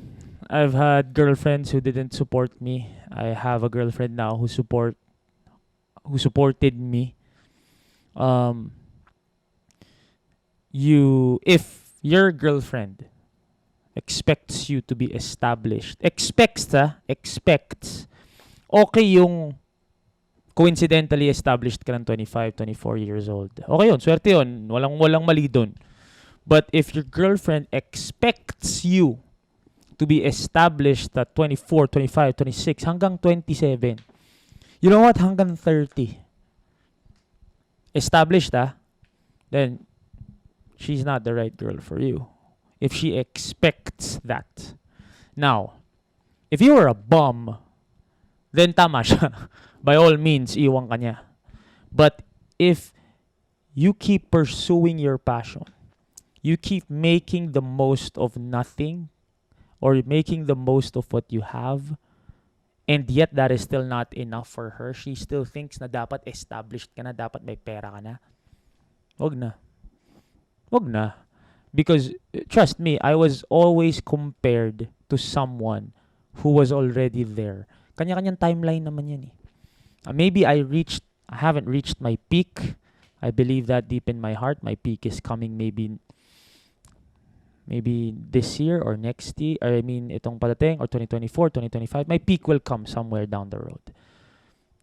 I've had girlfriends who didn't support me. I have a girlfriend now who supported me. If your girlfriend expects you to be established, expects, okay yung coincidentally established ka ng 25, 24 years old. Okay yun, swerte yun. Walang mali dun. But if your girlfriend expects you to be established at 24, 25, 26, hanggang 27, you know what? Hanggang 30. Established, then she's not the right girl for you. If she expects that. Now, if you are a bum, then tama siya. By all means, iwan ka niya. But if you keep pursuing your passion, you keep making the most of nothing, or making the most of what you have, and yet that is still not enough for her, she still thinks na dapat established ka na, dapat may pera ka na, wag na. Because, trust me, I was always compared to someone who was already there. Kanya-kanyang timeline naman yan eh. Maybe I haven't reached my peak. I believe that deep in my heart. My peak is coming maybe this year or next year. Or I mean, itong padating, or 2024, 2025. My peak will come somewhere down the road.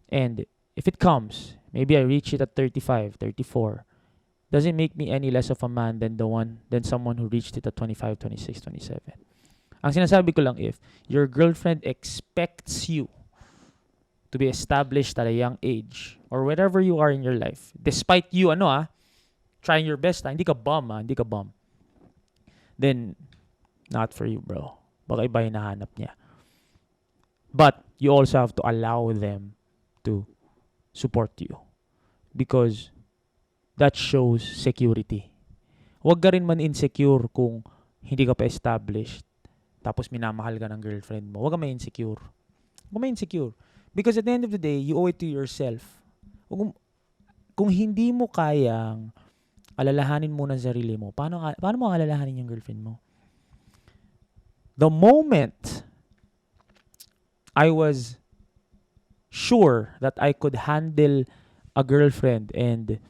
And if it comes, maybe I reach it at 35, 34. Doesn't make me any less of a man than someone who reached it at 25, 26, 27. Ang sinasabi ko lang, if your girlfriend expects you to be established at a young age, or wherever you are in your life, despite you, trying your best, hindi ka bum, then not for you, bro. Baka iba yung nahanap niya. But you also have to allow them to support you, because that shows security. Huwag ka rin man insecure kung hindi ka pa established, tapos minamahal ka ng girlfriend mo. Huwag ka ma-insecure. Because at the end of the day, you owe it to yourself. Kung hindi mo kayang alalahanin muna ang sarili mo, paano mo alalahanin yung girlfriend mo? The moment I was sure that I could handle a girlfriend and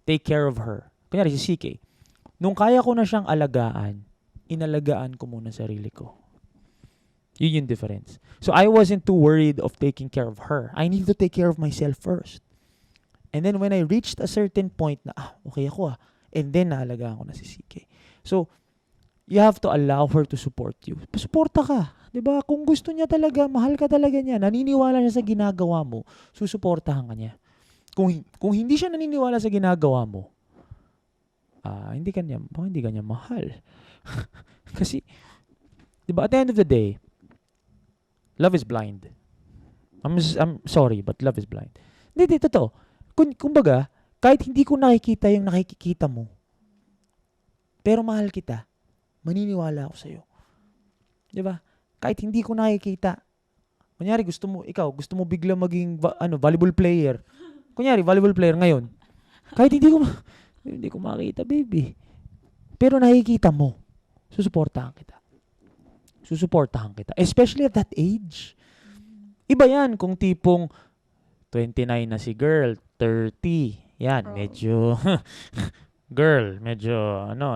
take care of her. Kunyari si CK. Nung kaya ko na siyang alagaan, inalagaan ko muna sarili ko. Yun yung difference. So I wasn't too worried of taking care of her. I need to take care of myself first. And then when I reached a certain point na, okay ako and then naalagaan ko na si CK. So, you have to allow her to support you. Pasuporta ka. 'Di ba? Kung gusto niya talaga, mahal ka talaga niya, naniniwala siya sa ginagawa mo, susuportahan ka niya. Kung hindi siya naniniwala sa ginagawa mo, hindi ka niya mahal. Kasi, 'di ba, at the end of the day, love is blind. I'm sorry, but love is blind. Hindi, totoo. Kumbaga, kahit hindi ko nakikita yung nakikita mo, pero mahal kita, maniniwala ako sa'yo. Diba? Kahit hindi ko nakikita, kunyari gusto mo bigla maging volleyball player. Kunyari, volleyball player ngayon. Kahit hindi ko makita, baby. Pero nakikita mo, susuportahan kita. Especially at that age. Iba yan kung tipong 29 na si girl, 30. Yan, medyo medyo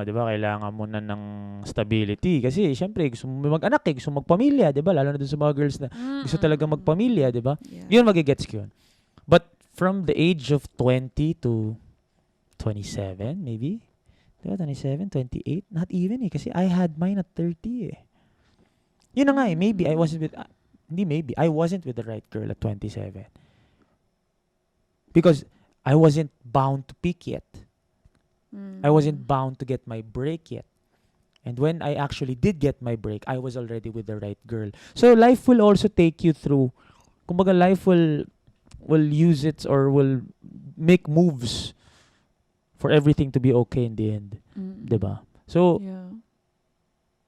di ba, kailangan mo na ng stability kasi syempre gusto mo mag-anak, gusto mo magpamilya, di ba? Lalo na dun sa mga girls na gusto talaga magpamilya, di ba? Yeah. Yun magigets ko yun. But from the age of 20 to 27 maybe, di ba, 27, 28, not even kasi I had mine at 30 eh. Yun na nga eh, maybe I wasn't with the right girl at 27. Because I wasn't bound to pick yet. I wasn't bound to get my break yet. And when I actually did get my break, I was already with the right girl. So life will also take you through, kumbaga life will use it or will make moves for everything to be okay in the end. Diba? So,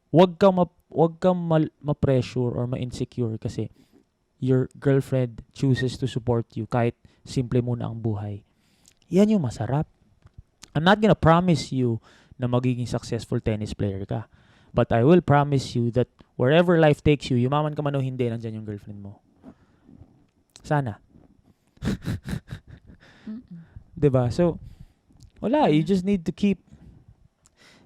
wag kang ma-pressure or ma-insecure kasi your girlfriend chooses to support you kahit simple muna ang buhay. Yan yung masarap. I'm not gonna promise you na magiging successful tennis player ka. But I will promise you that wherever life takes you, yumaman ka man o hindi, nandyan yung girlfriend mo. Sana. Diba? So, wala. You just need to keep...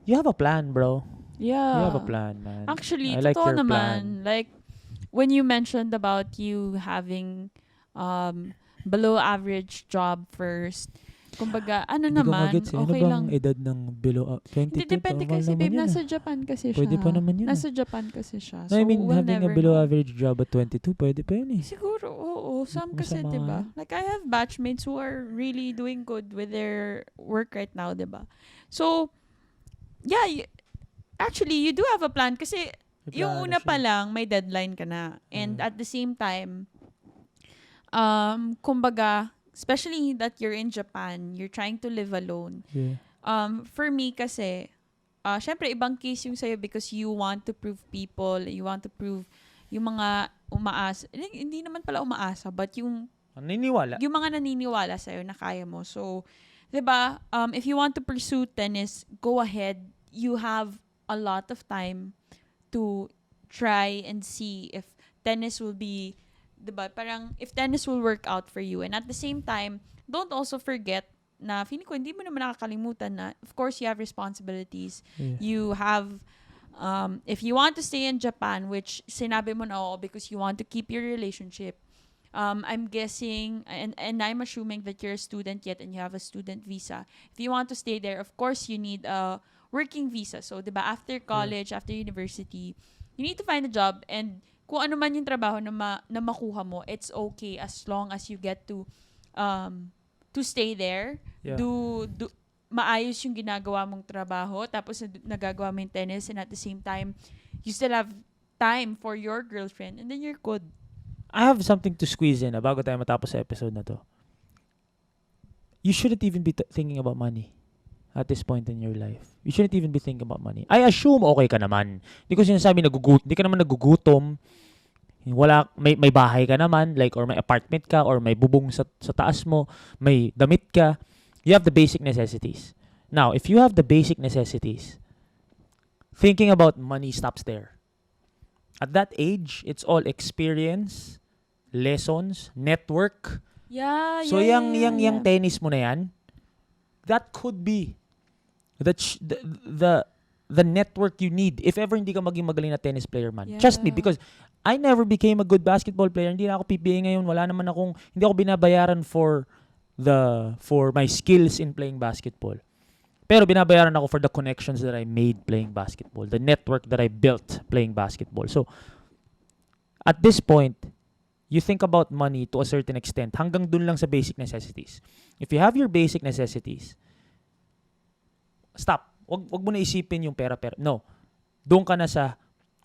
You have a plan, bro. Yeah. You have a plan, man. Actually, I like totoo your naman. plan. Like, when you mentioned about you having below average job first, kumbaga, Hindi ko naman, magets, okay ano lang. bang edad ng below 22? Hindi, depende Normal kasi, naman babe, yun, nasa Japan kasi siya. Pwede pa naman yun. Nasa Japan kasi siya. No, So, I mean, we'll having a never below know. average job at 22, pwede pa yun eh. Siguro, oo. Some kasi, Masama. diba? Like, I have batchmates who are really doing good with their work right now, diba? So, yeah, actually, you do have a plan kasi yung una pa lang, may deadline ka na. And at the same time, kumbaga, especially that you're in Japan, you're trying to live alone. Yeah. For me kasi, syempre ibang case yung sa'yo because you want to prove people, you want to prove yung mga umaasa, hindi naman pala umaasa, but yung Naniniwala. yung mga naniniwala sa'yo na kaya mo. So, 'di ba, if you want to pursue tennis, go ahead. You have a lot of time to try and see if tennis will be, 'di ba? Parang if tennis will work out for you. And at the same time, don't also forget na feeling ko hindi mo naman nakakalimutan na of course you have responsibilities. Yeah. You have if you want to stay in Japan, which sinabi mo na oo because you want to keep your relationship. I'm guessing and I'm assuming that you're a student yet and you have a student visa. If you want to stay there, of course you need a working visa. So, 'di ba, after college, after university, you need to find a job and kung ano man yung trabaho na makuha mo, it's okay as long as you get to stay there. Yeah. Do maayos yung ginagawa mong trabaho tapos nagagawa mo yung tennis and at the same time, you still have time for your girlfriend and then you're good. I have something to squeeze in bago tayo matapos sa episode na to. You shouldn't even be thinking about money at this point in your life. You shouldn't even be thinking about money. I assume okay ka naman. Hindi ko sinasabi hindi ka naman nagugutom. Wala, may bahay ka naman, like, or may apartment ka, or may bubong sa taas mo, may damit ka. You have the basic necessities. Now, if you have the basic necessities, thinking about money stops there. At that age, it's all experience, lessons, network. Yeah, So, yung tennis mo na yan, that could be the network you need if ever hindi ka maging magaling na tennis player man. Yeah. Trust me, because I never became a good basketball player. Hindi na ako PBA ngayon. Hindi ako binabayaran for my skills in playing basketball. Pero binabayaran ako for the connections that I made playing basketball, the network that I built playing basketball. So, at this point, you think about money to a certain extent. Hanggang dun lang sa basic necessities. If you have your basic necessities, stop. Wag mo na isipin yung pera. No. Doon ka na sa,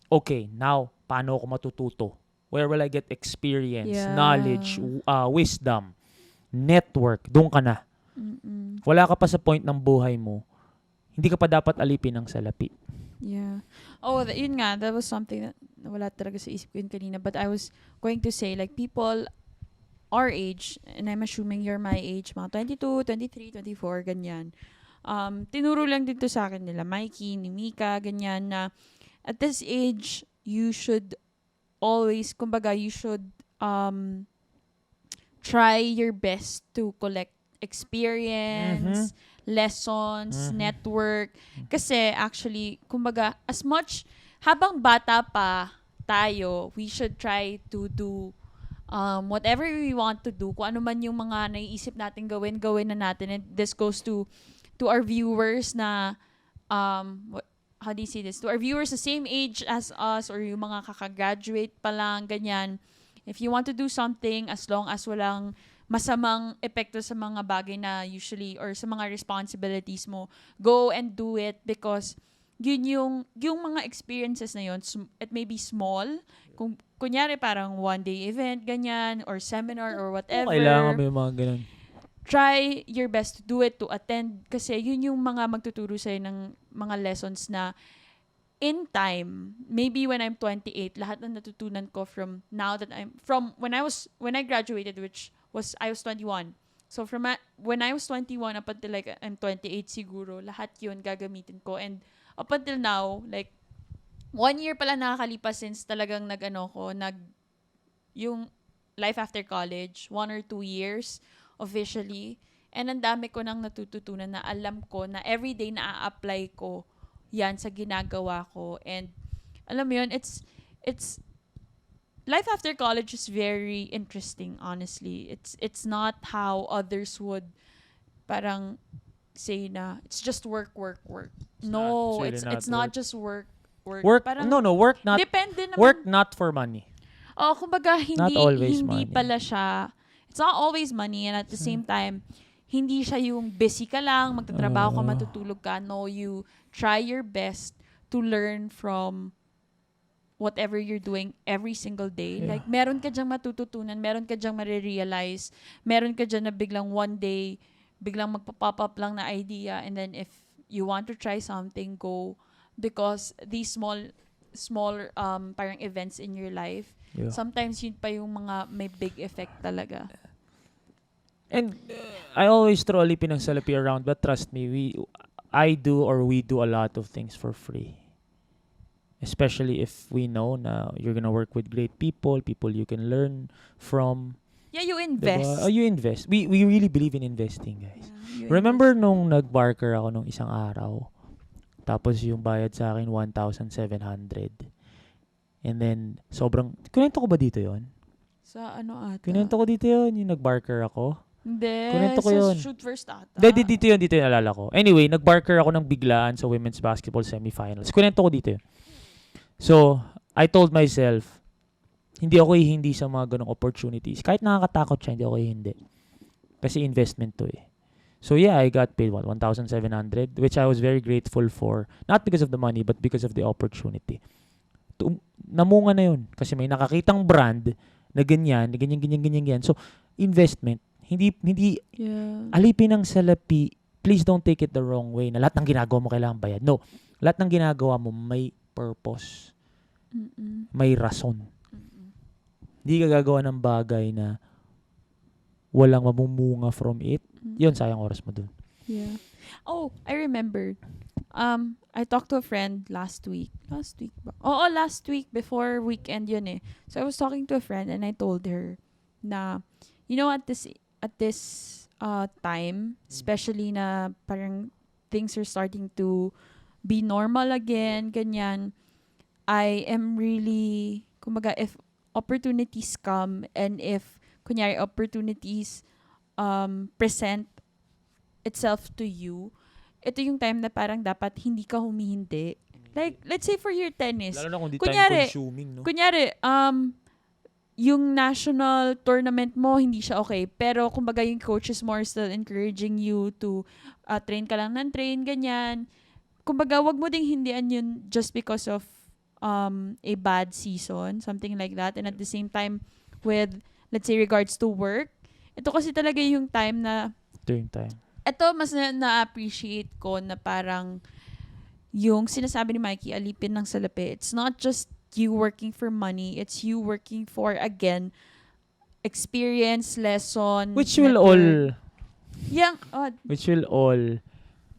okay, now, paano ako matututo Where will I get experience, Yeah. knowledge, wisdom, network? Doon ka na. Mm-mm. Wala ka pa sa point ng buhay mo. Hindi ka pa dapat alipin ng salapi. Yeah. Oh, yun nga, that was something that wala talaga sa isip ko yun kanina. But I was going to say, like, people our age, and I'm assuming you're my age, mga 22, 23, 24, ganyan. Tinuro lang dito sa akin nila, Mikey, ni Mika, ganyan, na at this age, you should always, kumbaga, you should try your best to collect experience, lessons, network. Kasi actually, kumbaga, as much, habang bata pa tayo, we should try to do whatever we want to do. Kung ano man yung mga naiisip natin gawin, gawin na natin. And this goes to our viewers na, how do you say this? To our viewers the same age as us or yung mga kakagraduate pa lang, ganyan. If you want to do something, as long as walang masamang epekto sa mga bagay na usually or sa mga responsibilities mo, go and do it because yun yung mga experiences na yun, it may be small. Kung kunyari parang one day event, ganyan, or seminar or whatever. Kailangan mo yung mga ganun. Try your best to do it, to attend, kasi yun yung mga magtuturo sa'yo ng mga lessons na in time, maybe when I'm 28, lahat na natutunan ko from when I graduated, which was, I was 21. So when I was 21 up until like I'm 28 siguro, lahat yun gagamitin ko. And up until now, like, 1 year pala nakakalipas since talagang yung life after college, 1 or 2 years officially. And ang dami ko nang natututunan na alam ko na everyday na-apply ko yan sa ginagawa ko. And alam mo yun, it's life after college is very interesting, honestly. It's not how others would parang say na it's just work. No, it's not just work. Parang, work not. Depende naman. Work not for money. Oh, kumbaga hindi money. pala siya. It's not always money, and at the same time, hindi siya yung busy ka lang, magtatrabaho ka, matutulog ka. No, you try your best to learn from whatever you're doing every single day. Yeah. Like, meron ka dyang matututunan, meron ka dyang marirealize, meron ka dyan na biglang one day, biglang magpa-pop up lang na idea, and then if you want to try something, go. Because these small parang events in your life, sometimes yun pa yung mga may big effect talaga. And I always throw a lipin ng salapi around, but trust me, we do a lot of things for free. Especially if we know na you're gonna work with great people you can learn from. Yeah, you invest. Diba? You invest. We really believe in investing, guys. Yeah, Remember nung nag-barker ako nung isang araw, tapos yung bayad sa akin 1,700. And then kunento ko ba dito yon? Sa ano ata? Kunento ko dito yon, yung nag-barker ako. Hindi. Kunento ko yun. Shoot first ata. Dito yun, alala ko. Anyway, nag-barker ako ng biglaan sa women's basketball semifinals. Kunento ko dito yun. So, I told myself, hindi ako hindi sa mga ganong opportunities. Kahit nakakatakot siya, hindi ako hindi. Kasi investment to eh. So yeah, I got paid 1,700, which I was very grateful for. Not because of the money, but because of the opportunity. Namunga na yun. Kasi may nakakitang brand na ganyan. So, investment. Hindi alipin ng salapi. Please don't take it the wrong way na lahat ng ginagawa mo kailangan bayad. No. Lahat ng ginagawa mo may purpose. May rason. Hindi ka gagawa ng bagay na walang mamumunga from it. Yun, sayang oras mo dun. Yeah. Oh, I remembered. I talked to a friend last week. Last week ba? Oo, last week before weekend yun eh. So I was talking to a friend and I told her na, you know, at this time, especially na parang things are starting to be normal again, ganyan, I am really, kumbaga, if opportunities come and if, kunyari, opportunities present itself to you, ito yung time na parang dapat hindi ka humihindi. Like, let's say for your tennis. Lalo na kung di kunyari, time-consuming, no? Kunyari, yung national tournament mo, hindi siya okay. Pero, kumbaga, yung coach is more still encouraging you to train ka lang ng train, ganyan. Kumbaga, wag mo ding hindian yun just because of a bad season, something like that. And at the same time, with, let's say, regards to work, ito kasi talaga yung time na, During time. ito mas na-appreciate ko na parang, yung sinasabi ni Mikey, alipin ng salapi. It's not just you working for money, it's you working for, again, experience, lesson, Which will network. all, which will all,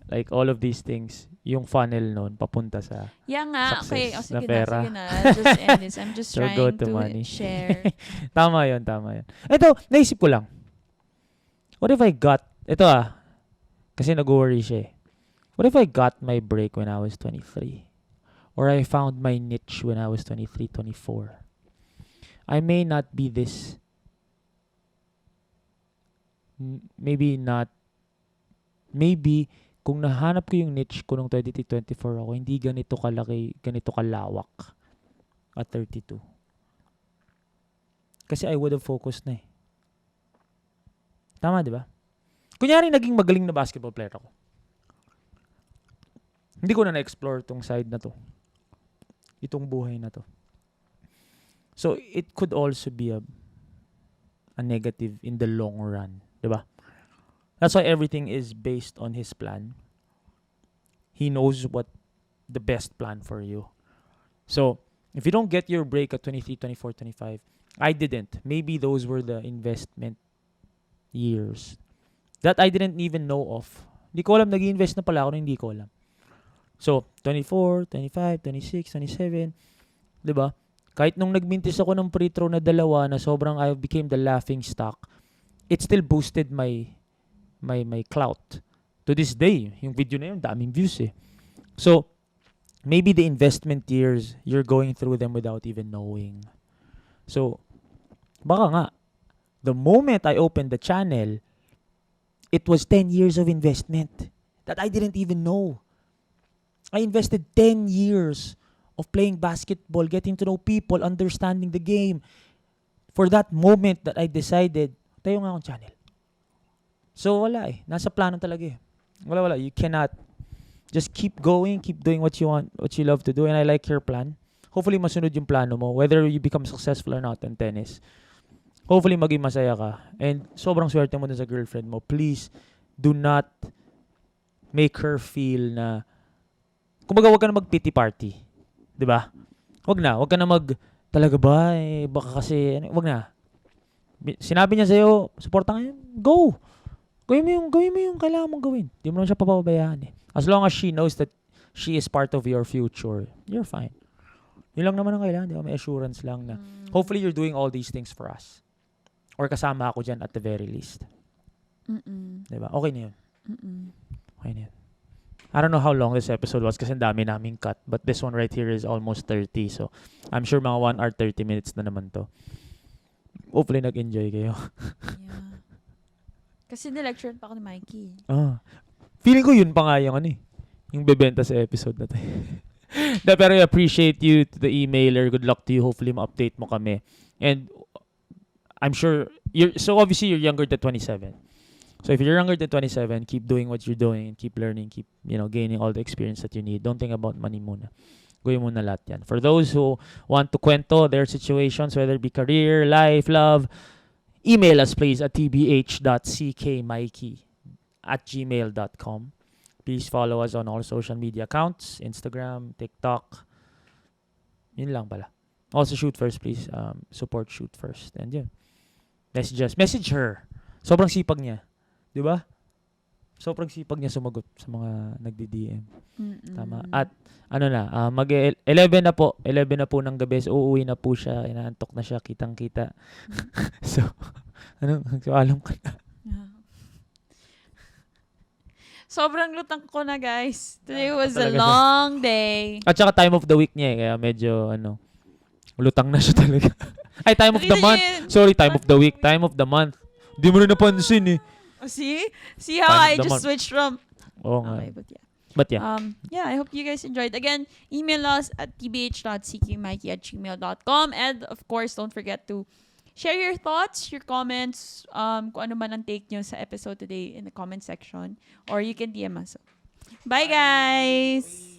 like all of these things, yung funnel nun, papunta sa nga, success okay. na Sige pera. na, sige na. I'll just end this. I'm just So, trying go to to money. share. Tama yun. Ito, naisip ko lang. What if I got, kasi nag-worry siya eh. What if I got my break when I was 23? Or I found my niche when I was 23, 24? I may not be this, maybe kung nahanap ko yung niche ko nung 23, 24 ako, hindi ganito kalaki, ganito kalawak at 32. Kasi I would have focused na eh. Tama, di ba? Kunyari, naging magaling na basketball player ako. Hindi ko na na-explore tong side na to. Itong buhay na to. So, it could also be a negative in the long run. Di ba? That's why everything is based on his plan. He knows what the best plan for you. So, if you don't get your break at 23, 24, 25, I didn't. Maybe those were the investment years that I didn't even know of. Hindi ko alam, nag-invest na pala ako nung hindi ko alam. So, 24, 25, 26, 27, di ba? Kahit nung nagmintis ako ng free throw na 2 na sobrang I became the laughing stock, it still boosted my clout. To this day, yung video na yun, daming views eh. So, maybe the investment years, you're going through them without even knowing. So, baka nga, the moment I opened the channel, it was 10 years of investment that I didn't even know. I invested 10 years of playing basketball, getting to know people, understanding the game. For that moment that I decided, tayo nga akong channel. So, wala eh. Nasa plano talaga eh. Wala. You cannot just keep going, keep doing what you want, what you love to do. And I like your plan. Hopefully, masunod yung plano mo. Whether you become successful or not in tennis. Hopefully, maging masaya ka. And sobrang swerte mo na sa girlfriend mo. Please, do not make her feel na, kumbaga, wag ka na mag-pity party. Diba? Wag ka na talaga ba? Baka kasi, wag na. Sinabi niya sa'yo, supporta ka yan, go! Gawin mo yung kailangan mong gawin. Di mo naman siya papabayaan eh. As long as she knows that she is part of your future, you're fine. Yun lang naman ang kailangan. Diba? May assurance lang na, hopefully you're doing all these things for us. Or kasama ako dyan at the very least. Diba? Okay na yun. Okay na yun. I don't know how long this episode was kasi dami naming cut. But this one right here is almost 30. So, I'm sure mga 1 hour 30 minutes na naman to. Hopefully nag-enjoy kayo. Yeah. Kasi nilecture pa ako ni Mikey. Feeling ko yun pa nga yung yung bebenta sa episode na to. Pero I appreciate you to the emailer. Good luck to you. Hopefully ma-update mo kami. And I'm sure, obviously you're younger than 27. So if you're younger than 27, keep doing what you're doing and keep learning, keep gaining all the experience that you need. Don't think about money muna. Gawin mo na lahat yan. For those who want to kwento their situations, whether it be career, life, love, email us please at tbh.ckmikey@gmail.com. Please follow us on all social media accounts, Instagram, TikTok. Yun lang pala. Also shoot first please. Support shoot first. And yun. Message her. Sobrang sipag niya. Di ba? Sobrang sipag niya sumagot sa mga nagdi-DM. Tama. At mag-11 na po. 11 na po ng gabi. So, uuwi na po siya. Inaantok na siya. Kitang-kita. So, alam ka na. Sobrang lutang ko na, guys. Today was a long day. At saka time of the week niya eh. Kaya medyo, lutang na siya talaga. Ay, time of the month. Sorry, time of the week. Time of the month. Hindi mo rin napansin eh. See how I just switched from. Oo nga. Okay, but yeah. I hope you guys enjoyed. Again, email us at tbh.ckmikey@gmail.com. And of course, don't forget to share your thoughts, your comments, kung ano man ang take nyo sa episode today in the comment section. Or you can DM us. Bye guys!